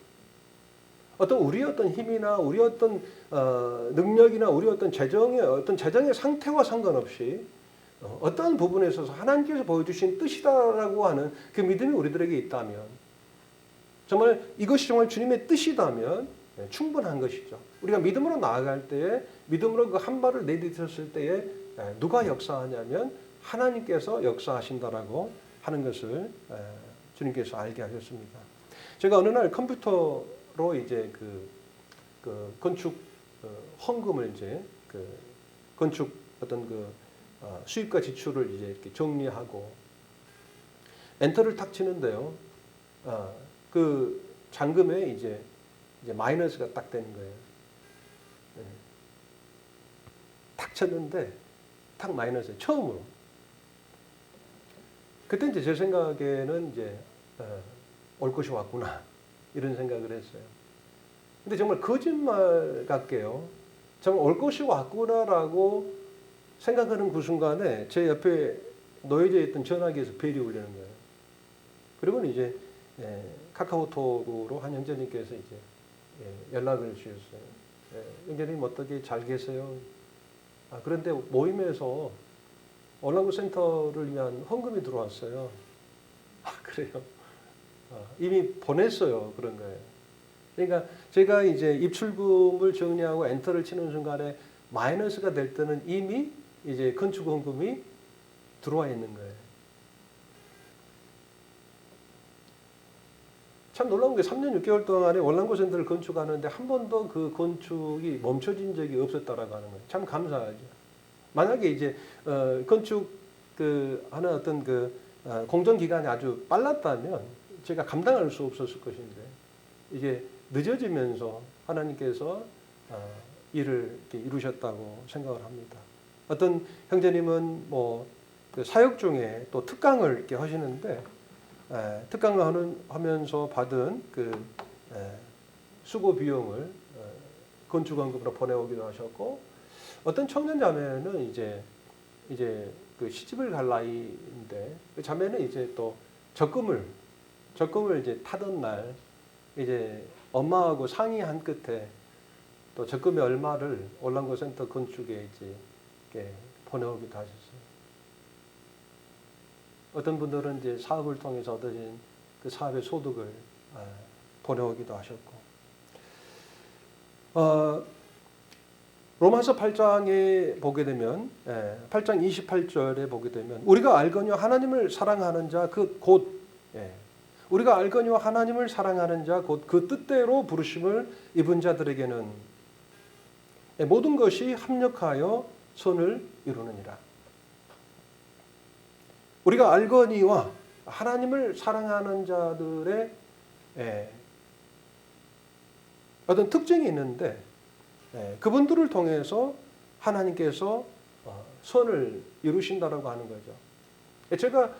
우리의 어떤 힘이나 우리의 어떤 능력이나 우리의 어떤 재정의 상태와 상관없이 어떠한 부분에 있어서 하나님께서 보여주신 뜻이다라고 하는 그 믿음이 우리들에게 있다면 정말 이것이 정말 주님의 뜻이다면 충분한 것이죠. 우리가 믿음으로 나아갈 때에 믿음으로 그 한 발을 내딛었을 때에 누가 역사하냐면 하나님께서 역사하신다라고 하는 것을 주님께서 알게 하셨습니다. 제가 어느 날 컴퓨터로 이제 그 건축 헌금을 이제 그 건축 어떤 수입과 지출을 이제 이렇게 정리하고 엔터를 탁 치는데요. 그 잔금에 이제 마이너스가 딱 되는 거예요. 탁 쳤는데 탁 마이너스예요. 처음으로. 그때 이제 제 생각에는 이제 올 것이 왔구나 이런 생각을 했어요. 근데 정말 거짓말 같게요. 정말 올 것이 왔구나라고 생각하는 그 순간에 제 옆에 놓여져 있던 전화기에서 벨이 울리는 거예요. 그리고는 이제 카카오톡으로 한 형제님께서 이제 연락을 주셨어요. 형제님 어떻게 잘 계세요? 그런데 모임에서 올랑구 센터를 위한 헌금이 들어왔어요. 그래요? 이미 보냈어요. 그런 거예요. 그러니까 제가 이제 입출금을 정리하고 엔터를 치는 순간에 마이너스가 될 때는 이미 이제 건축 헌금이 들어와 있는 거예요. 참 놀라운 게 3년 6개월 동안에 월남고 센터를 건축하는데 한 번도 그 건축이 멈춰진 적이 없었다라고 하는 거예요. 참 감사하죠. 만약에 이제 건축 하는 어떤 공정 기간이 아주 빨랐다면 제가 감당할 수 없었을 것인데 이게 늦어지면서 하나님께서 일을 이렇게 이루셨다고 생각을 합니다. 어떤 형제님은 그 사역 중에 또 특강을 이렇게 하시는데 특강을 하면서 받은 그 수고 비용을 건축원금으로 보내오기도 하셨고 어떤 청년 자매는 이제 그 시집을 갈 나이인데 그 자매는 이제 또 적금을 이제 타던 날 이제 엄마하고 상의한 끝에 또 적금의 얼마를 올랑고 센터 건축에 이제 이렇게 보내오기도 하셨어요. 어떤 분들은 이제 사업을 통해서 얻어진 그 사업의 소득을 보내오기도 하셨고, 로마서 8장에 보게 되면 8장 28절에 보게 되면 우리가 알거니와 하나님을 사랑하는 자 우리가 알거니와 하나님을 사랑하는 자 곧 그 뜻대로 부르심을 입은 자들에게는 모든 것이 합력하여 선을 이루느니라. 우리가 알거니와 하나님을 사랑하는 자들의 어떤 특징이 있는데 그분들을 통해서 하나님께서 선을 이루신다라고 하는 거죠. 제가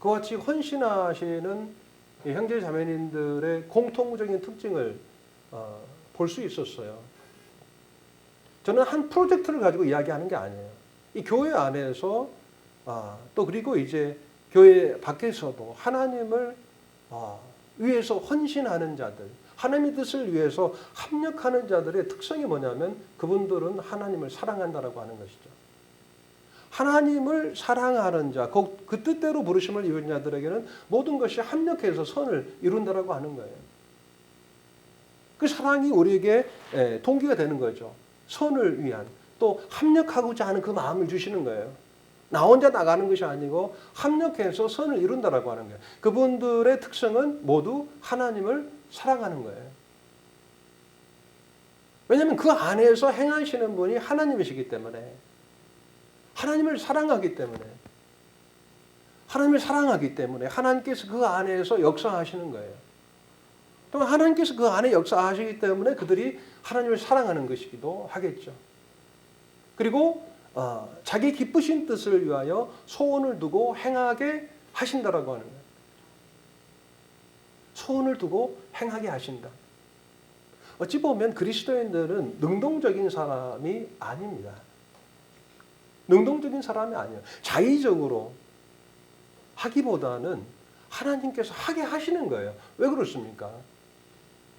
그와 같이 헌신하시는 형제 자매님들의 공통적인 특징을 볼 수 있었어요. 저는 한 프로젝트를 가지고 이야기하는 게 아니에요. 이 교회 안에서 또 그리고 이제 교회 밖에서도 하나님을 위해서 헌신하는 자들, 하나님의 뜻을 위해서 합력하는 자들의 특성이 뭐냐면 그분들은 하나님을 사랑한다라고 하는 것이죠. 하나님을 사랑하는 자, 그 뜻대로 부르심을 입은 자들에게는 모든 것이 합력해서 선을 이룬다라고 하는 거예요. 그 사랑이 우리에게 동기가 되는 거죠. 선을 위한, 또 합력하고자 하는 그 마음을 주시는 거예요. 나 혼자 나가는 것이 아니고 합력해서 선을 이룬다라고 하는 거예요. 그분들의 특성은 모두 하나님을 사랑하는 거예요. 왜냐하면 그 안에서 행하시는 분이 하나님이시기 때문에, 하나님을 사랑하기 때문에 하나님께서 그 안에서 역사하시는 거예요. 또 하나님께서 그 안에 역사하시기 때문에 그들이 하나님을 사랑하는 것이기도 하겠죠. 그리고 자기 기쁘신 뜻을 위하여 소원을 두고 행하게 하신다라고 하는 거예요. 소원을 두고 행하게 하신다. 어찌 보면 그리스도인들은 능동적인 사람이 아닙니다. 능동적인 사람이 아니에요. 자의적으로 하기보다는 하나님께서 하게 하시는 거예요. 왜 그렇습니까?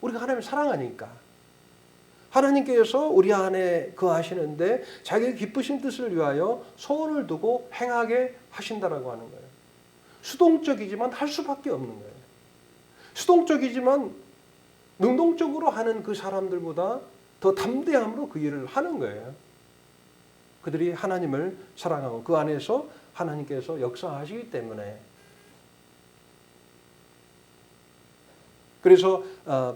우리가 하나님을 사랑하니까. 하나님께서 우리 안에 거하시는데 자기의 기쁘신 뜻을 위하여 소원을 두고 행하게 하신다라고 하는 거예요. 수동적이지만 할 수밖에 없는 거예요. 수동적이지만 능동적으로 하는 그 사람들보다 더 담대함으로 그 일을 하는 거예요. 그들이 하나님을 사랑하고 그 안에서 하나님께서 역사하시기 때문에. 그래서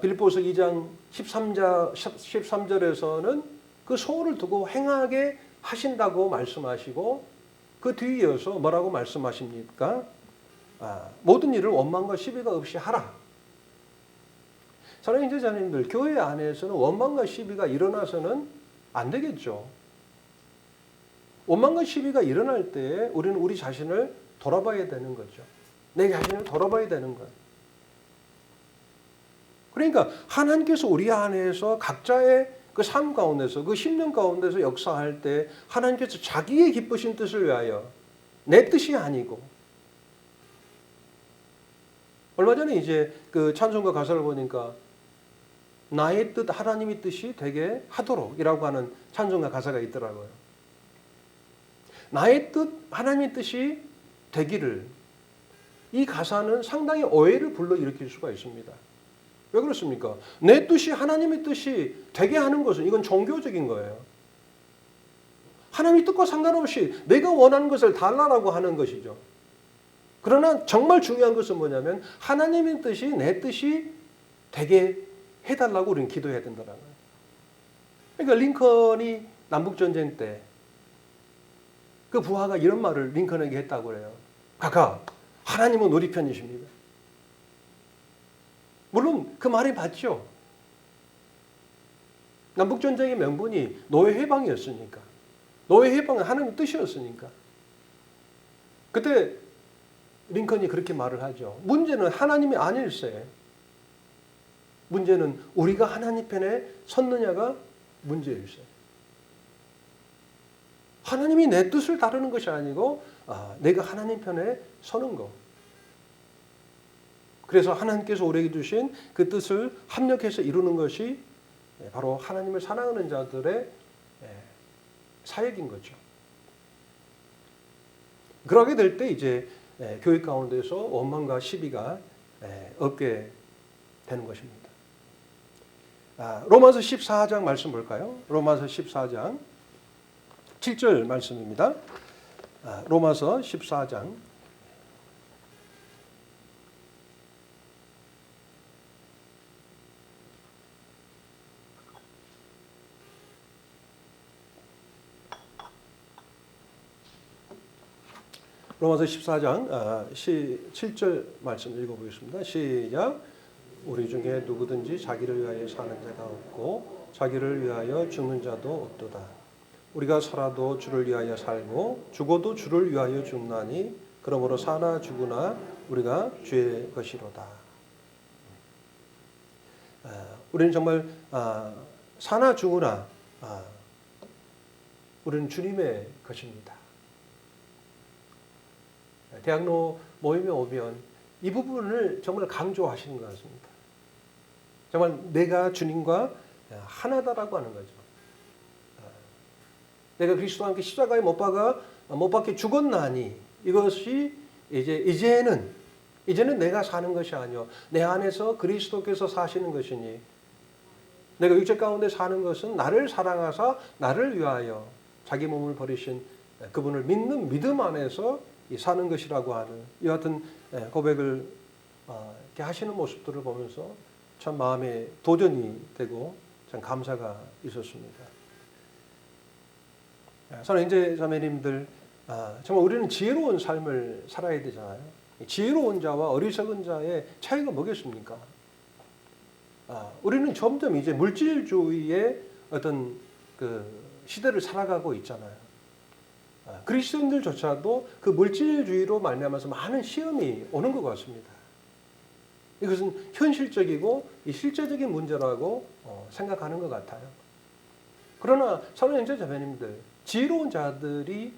빌립보서 2장 13절에서는 그 소원을 두고 행하게 하신다고 말씀하시고 그 뒤에 이어서 뭐라고 말씀하십니까? 모든 일을 원망과 시비가 없이 하라. 사랑하는 형제자매님들, 교회 안에서는 원망과 시비가 일어나서는 안 되겠죠. 원망과 시비가 일어날 때 우리는 우리 자신을 돌아봐야 되는 거죠. 내 자신을 돌아봐야 되는 거예요. 그러니까 하나님께서 우리 안에서 각자의 그 삶 가운데서 그 심령 가운데서 역사할 때 하나님께서 자기의 기쁘신 뜻을 위하여 내 뜻이 아니고 얼마 전에 이제 그 찬송가 가사를 보니까 나의 뜻 하나님의 뜻이 되게 하도록이라고 하는 찬송가 가사가 있더라고요. 나의 뜻 하나님의 뜻이 되기를, 이 가사는 상당히 오해를 불러일으킬 수가 있습니다. 왜 그렇습니까? 내 뜻이 하나님의 뜻이 되게 하는 것은 이건 종교적인 거예요. 하나님의 뜻과 상관없이 내가 원하는 것을 달라라고 하는 것이죠. 그러나 정말 중요한 것은 뭐냐면 하나님의 뜻이 내 뜻이 되게 해달라고 우리는 기도해야 된다는 거예요. 그러니까 링컨이 남북전쟁 때 그 부하가 이런 말을 링컨에게 했다고 그래요. 카카, 하나님은 우리 편이십니다. 물론 그 말이 맞죠. 남북전쟁의 명분이 노예 해방이었으니까. 노예 해방은 하나님의 뜻이었으니까. 그때 링컨이 그렇게 말을 하죠. 문제는 하나님이 아닐세. 문제는 우리가 하나님 편에 섰느냐가 문제일세. 하나님이 내 뜻을 다루는 것이 아니고 내가 하나님 편에 서는 거. 그래서 하나님께서 우리에게 주신 그 뜻을 합력해서 이루는 것이 바로 하나님을 사랑하는 자들의 사역인 거죠. 그러게 될 때 이제 교회 가운데서 원망과 시비가 없게 되는 것입니다. 로마서 14장 말씀 볼까요? 로마서 14장 7절 말씀입니다. 로마서 14장 로마서 14장 7절 말씀 읽어보겠습니다. 시작. 우리 중에 누구든지 자기를 위하여 사는 자가 없고 자기를 위하여 죽는 자도 없도다. 우리가 살아도 주를 위하여 살고 죽어도 주를 위하여 죽나니 그러므로 사나 죽으나 우리가 주의 것이로다. 우리는 정말 사나 죽으나 우리는 주님의 것입니다. 대학로 모임에 오면 이 부분을 정말 강조하시는 것 같습니다. 정말 내가 주님과 하나다라고 하는 거죠. 내가 그리스도와 함께 십자가에 못 박혀 죽었나니 이것이 이제는 내가 사는 것이 아니요 내 안에서 그리스도께서 사시는 것이니 내가 육체 가운데 사는 것은 나를 사랑하사 나를 위하여 자기 몸을 버리신 그분을 믿는 믿음 안에서 사는 것이라고 하는 이 같은 고백을 이렇게 하시는 모습들을 보면서 참 마음에 도전이 되고 참 감사가 있었습니다. 저는 형제 자매님들 정말 우리는 지혜로운 삶을 살아야 되잖아요. 지혜로운 자와 어리석은 자의 차이가 뭐겠습니까? 우리는 점점 이제 물질주의의 어떤 그 시대를 살아가고 있잖아요. 그리스도인들조차도 그 물질주의로 말미암아서 많은 시험이 오는 것 같습니다. 이것은 현실적이고 실제적인 문제라고 생각하는 것 같아요. 그러나 사랑하는 형제 자매님들, 지혜로운 자들이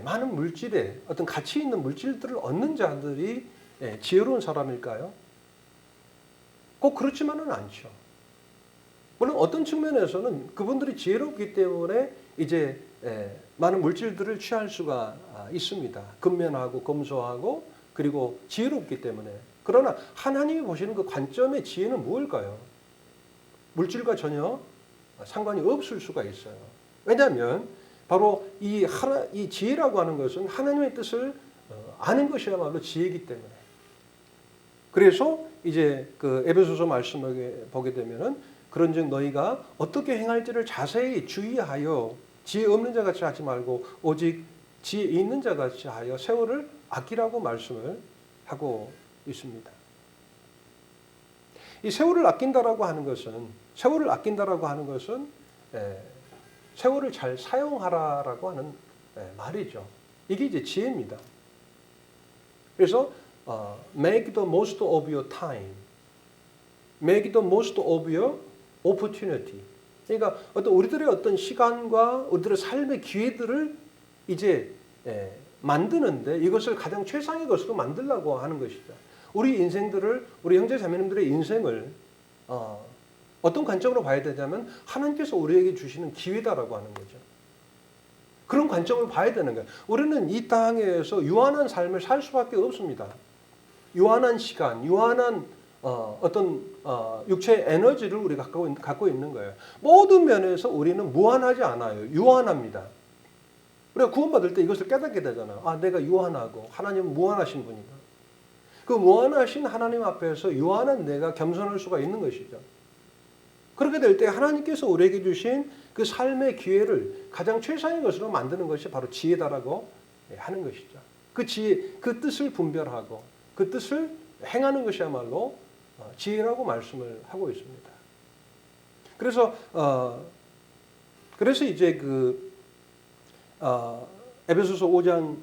많은 물질에 어떤 가치 있는 물질들을 얻는 자들이 지혜로운 사람일까요? 꼭 그렇지만은 않죠. 물론 어떤 측면에서는 그분들이 지혜롭기 때문에 이제 많은 물질들을 취할 수가 있습니다. 근면하고 검소하고 그리고 지혜롭기 때문에. 그러나 하나님이 보시는 그 관점의 지혜는 무엇일까요? 물질과 전혀 상관이 없을 수가 있어요. 왜냐하면 바로 이 지혜라고 하는 것은 하나님의 뜻을 아는 것이야말로 지혜이기 때문에. 그래서 이제 그 에베소서 말씀을 보게 되면은 그런즉 너희가 어떻게 행할지를 자세히 주의하여 지혜 없는 자 같이 하지 말고 오직 지혜 있는 자 같이 하여 세월을 아끼라고 말씀을 하고 있습니다. 이 세월을 아낀다라고 하는 것은 세월을 잘 사용하라라고 하는 말이죠. 이게 이제 지혜입니다. 그래서 make the most of your time, make the most of your opportunity. 그러니까 우리들의 어떤 시간과 우리들의 삶의 기회들을 이제 만드는데 이것을 가장 최상의 것으로 만들려고 하는 것이죠. 우리 형제 자매님들의 인생을 어떤 관점으로 봐야 되냐면 하나님께서 우리에게 주시는 기회다라고 하는 거죠. 그런 관점을 봐야 되는 거예요. 우리는 이 땅에서 유한한 삶을 살 수밖에 없습니다. 유한한 시간, 유한한 어떤 육체의 에너지를 우리가 갖고 있는 거예요. 모든 면에서 우리는 무한하지 않아요. 유한합니다. 우리가 구원받을 때 이것을 깨닫게 되잖아요. 내가 유한하고 하나님은 무한하신 분이다. 그 무한하신 하나님 앞에서 유한한 내가 겸손할 수가 있는 것이죠. 그렇게 될 때 하나님께서 우리에게 주신 그 삶의 기회를 가장 최상의 것으로 만드는 것이 바로 지혜다라고 하는 것이죠. 그 지혜, 그 뜻을 분별하고 그 뜻을 행하는 것이야말로 지혜라고 말씀을 하고 있습니다. 그래서 이제 에베소서 5장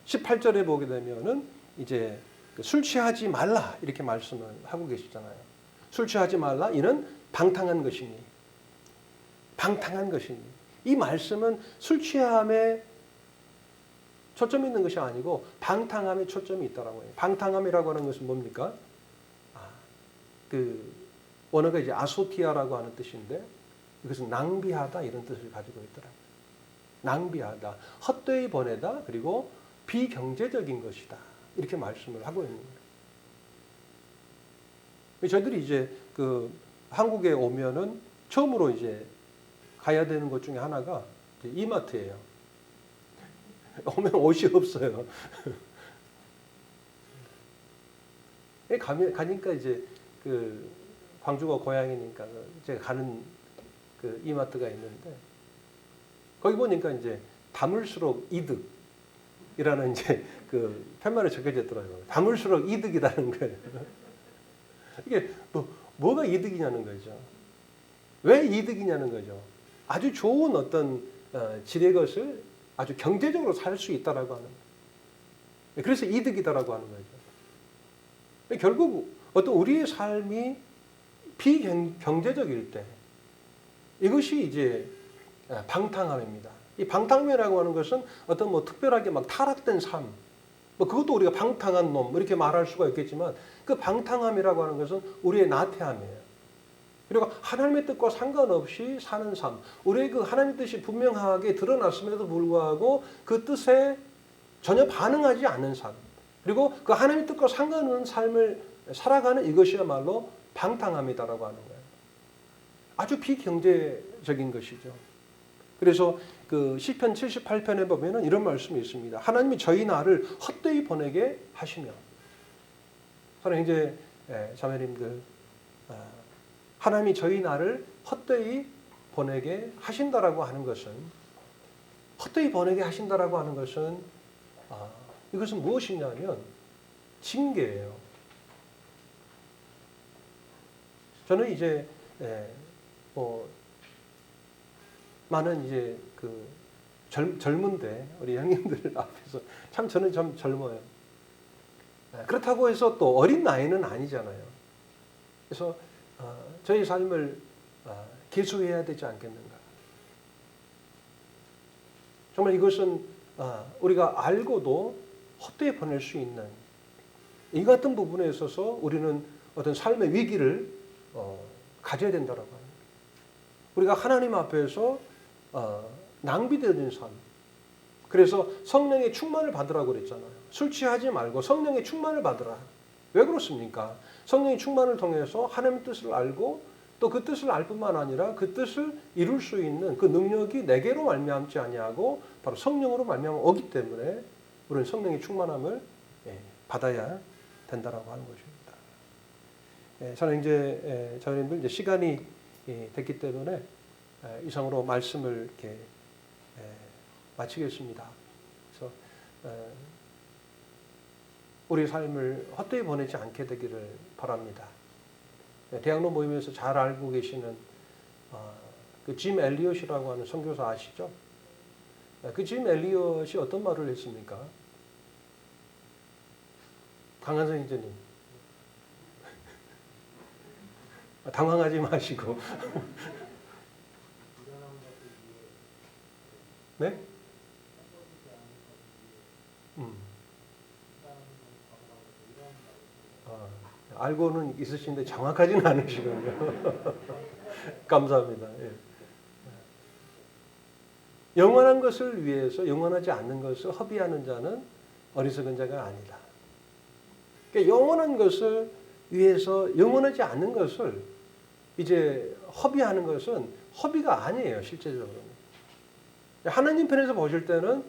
18절에 보게 되면은 이제 술 취하지 말라 이렇게 말씀을 하고 계시잖아요. 술 취하지 말라 이는 방탕한 것이니. 이 말씀은 술 취함에 초점이 있는 것이 아니고 방탕함에 초점이 있다라고 해요. 방탕함이라고 하는 것은 뭡니까? 원어가 이제 아소티아라고 하는 뜻인데 이것은 낭비하다 이런 뜻을 가지고 있더라고요. 낭비하다, 헛되이 보내다, 그리고 비경제적인 것이다. 이렇게 말씀을 하고 있는 거예요. 저희들이 이제 한국에 오면은 처음으로 이제 가야 되는 것 중에 하나가 이마트예요. 오면 옷이 없어요. 가니까 이제 광주가 고향이니까 제가 가는 이마트가 있는데 거기 보니까 이제 담을수록 이득이라는 이제 편말에 적혀져 있더라고요. 담을수록 이득이라는 거예요. 이게 뭐가 이득이냐는 거죠. 왜 이득이냐는 거죠. 아주 좋은 어떤 질의 것을 아주 경제적으로 살 수 있다라고 하는 거예요. 그래서 이득이다라고 하는 거죠. 결국 어떤 우리의 삶이 비경제적일 때 이것이 이제 방탕함입니다. 이 방탕함이라고 하는 것은 어떤 뭐 특별하게 막 타락된 삶, 뭐 그것도 우리가 방탕한 놈 이렇게 말할 수가 있겠지만 그 방탕함이라고 하는 것은 우리의 나태함이에요. 그리고 하나님의 뜻과 상관없이 사는 삶, 우리의 그 하나님의 뜻이 분명하게 드러났음에도 불구하고 그 뜻에 전혀 반응하지 않는 삶, 그리고 그 하나님의 뜻과 상관없는 삶을 살아가는 이것이야말로 방탕함이다라고 하는 거예요. 아주 비경제적인 것이죠. 그래서 그 시편 78편에 보면은 이런 말씀이 있습니다. 하나님이 저희 나를 헛되이 보내게 하시며, 사랑하는 형제 자매님들, 하나님이 저희 나를 헛되이 보내게 하신다라고 하는 것은, 헛되이 보내게 하신다라고 하는 것은 이것은 무엇이냐면 징계예요. 저는 이제 많은 이제 그 젊은데 우리 형님들 앞에서 참 저는 좀 젊어요. 그렇다고 해서 또 어린 나이는 아니잖아요. 그래서 저희 삶을 계수해야 되지 않겠는가. 정말 이것은 우리가 알고도 헛되이 보낼 수 있는 이 같은 부분에 있어서 우리는 어떤 삶의 위기를 가져야 된다라고 합니다. 우리가 하나님 앞에서 낭비되는 삶. 그래서 성령의 충만을 받으라고 그랬잖아요. 술 취하지 말고 성령의 충만을 받으라. 왜 그렇습니까? 성령의 충만을 통해서 하나님의 뜻을 알고 또 그 뜻을 알 뿐만 아니라 그 뜻을 이룰 수 있는 그 능력이 내게로 말미암지 아니하고 바로 성령으로 말미암아 오기 때문에 우리는 성령의 충만함을 받아야 된다라고 하는 것입니다. 저는 이제 저희들 이제 시간이 됐기 때문에 이상으로 말씀을 이렇게 마치겠습니다. 그래서 우리 삶을 헛되이 보내지 않게 되기를 바랍니다. 대학로 모임에서 잘 알고 계시는 그 짐 엘리엇이라고 하는 선교사 아시죠? 그 짐 엘리엇이 어떤 말을 했습니까? 강한선 형제님, 당황하지 마시고. 네? 알고는 있으신데 정확하지는 않으시군요. 감사합니다. 예. 영원한 것을 위해서 영원하지 않는 것을 허비하는 자는 어리석은 자가 아니다. 그러니까 영원한 것을 위해서 영원하지 않는 것을 이제 허비하는 것은 허비가 아니에요, 실제적으로는. 하나님 편에서 보실 때는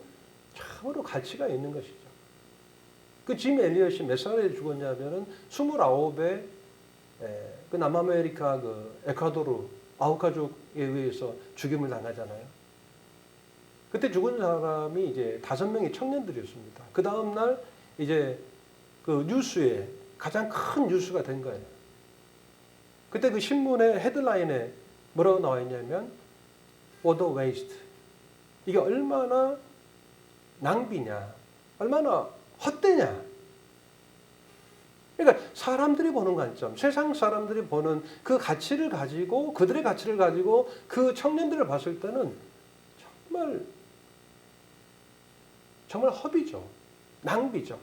참으로 가치가 있는 것이죠. 그 짐 엘리엇이 몇 살에 죽었냐면은 29에 그 남아메리카 그 에콰도르 아우카족에 의해서 죽임을 당하잖아요. 그때 죽은 사람이 이제 5명의 청년들이었습니다. 그 다음 날 이제 그 뉴스에 가장 큰 뉴스가 된 거예요. 그때 그 신문의 헤드라인에 뭐라고 나와 있냐면 water waste. 이게 얼마나 낭비냐, 얼마나 헛되냐. 그러니까 사람들이 보는 관점, 세상 사람들이 보는 그 가치를 가지고, 그들의 가치를 가지고 그 청년들을 봤을 때는 정말 허비죠. 낭비죠.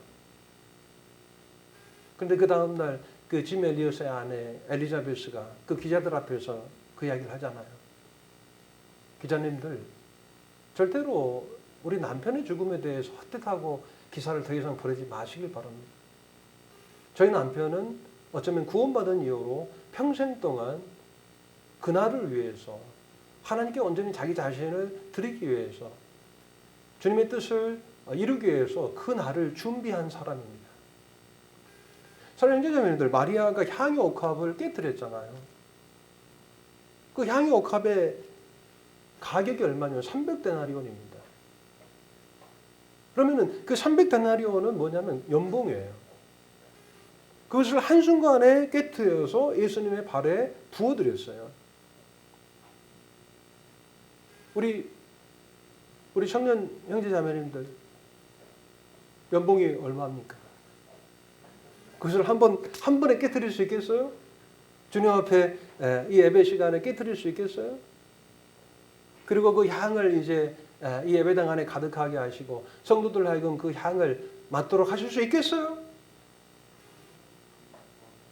그런데 그 다음날 그 짐 엘리엇의 아내 엘리자베스가 그 기자들 앞에서 그 이야기를 하잖아요. 기자님들, 절대로 우리 남편의 죽음에 대해서 헛되다고 기사를 더 이상 보내지 마시길 바랍니다. 저희 남편은 어쩌면 구원받은 이후로 평생 동안 그날을 위해서 하나님께 온전히 자기 자신을 드리기 위해서 주님의 뜻을 이루기 위해서 그 날을 준비한 사람입니다. 사랑하는 형제자매님들, 마리아가 향유 옥합을 깨뜨렸잖아요. 그 향유 옥합의 가격이 얼마냐면 300데나리온입니다. 그러면은 그 300데나리온은 뭐냐면 연봉이에요. 그것을 한순간에 깨트려서 예수님의 발에 부어드렸어요. 우리 청년 형제 자매님들 연봉이 얼마입니까? 그것을 한 번에 깨트릴 수 있겠어요? 주님 앞에 이 예배 시간에 깨트릴 수 있겠어요? 그리고 그 향을 이제 이 예배당 안에 가득하게 하시고 성도들 하여금 그 향을 맡도록 하실 수 있겠어요?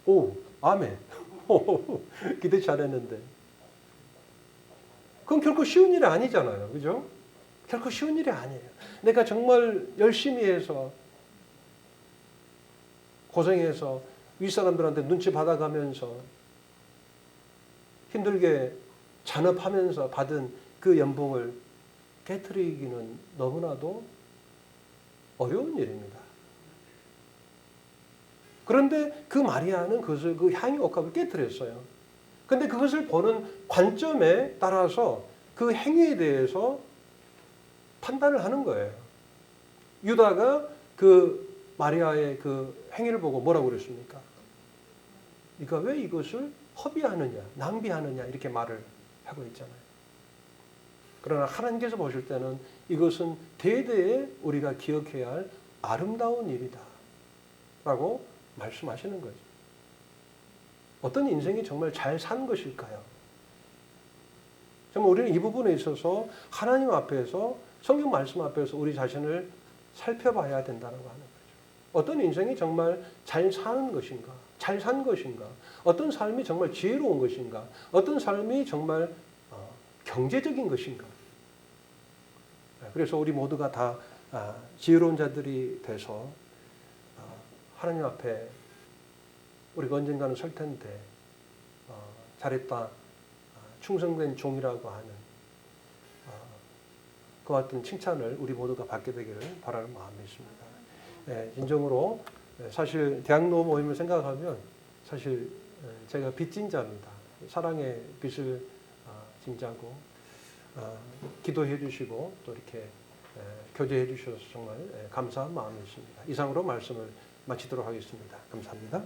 오, 아멘. 기대치 않았는데. 그건 결코 쉬운 일이 아니잖아요. 그죠? 결코 쉬운 일이 아니에요. 내가 정말 열심히 해서 고생해서 윗사람들한테 눈치 받아가면서 힘들게 잔업하면서 받은 그 연봉을 깨트리기는 너무나도 어려운 일입니다. 그런데 그 마리아는 그것을 그 향유 옥합을 깨트렸어요. 그런데 그것을 보는 관점에 따라서 그 행위에 대해서 판단을 하는 거예요. 유다가 그 마리아의 그 행위를 보고 뭐라고 그랬습니까? 네가 왜 이것을 허비하느냐, 낭비하느냐 이렇게 말을 하고 있잖아요. 그러나 하나님께서 보실 때는 이것은 대대에 우리가 기억해야 할 아름다운 일이다 라고 말씀하시는 거죠. 어떤 인생이 정말 잘 산 것일까요? 정말 우리는 이 부분에 있어서 하나님 앞에서 성경 말씀 앞에서 우리 자신을 살펴봐야 된다는 하는 거죠. 어떤 인생이 정말 잘 사는 것인가? 잘 산 것인가? 어떤 삶이 정말 지혜로운 것인가? 어떤 삶이 정말 경제적인 것인가? 그래서 우리 모두가 다 지혜로운 자들이 돼서 하나님 앞에 우리가 언젠가는 설 텐데 잘했다, 충성된 종이라고 하는 그와 같은 칭찬을 우리 모두가 받게 되기를 바라는 마음이 있습니다. 네, 진정으로 사실 대학로 모임을 생각하면 사실 제가 빚진 자입니다. 사랑의 빚을 진자고 기도해 주시고 또 이렇게 교제해 주셔서 정말 감사한 마음이 있습니다. 이상으로 말씀을 마치도록 하겠습니다. 감사합니다.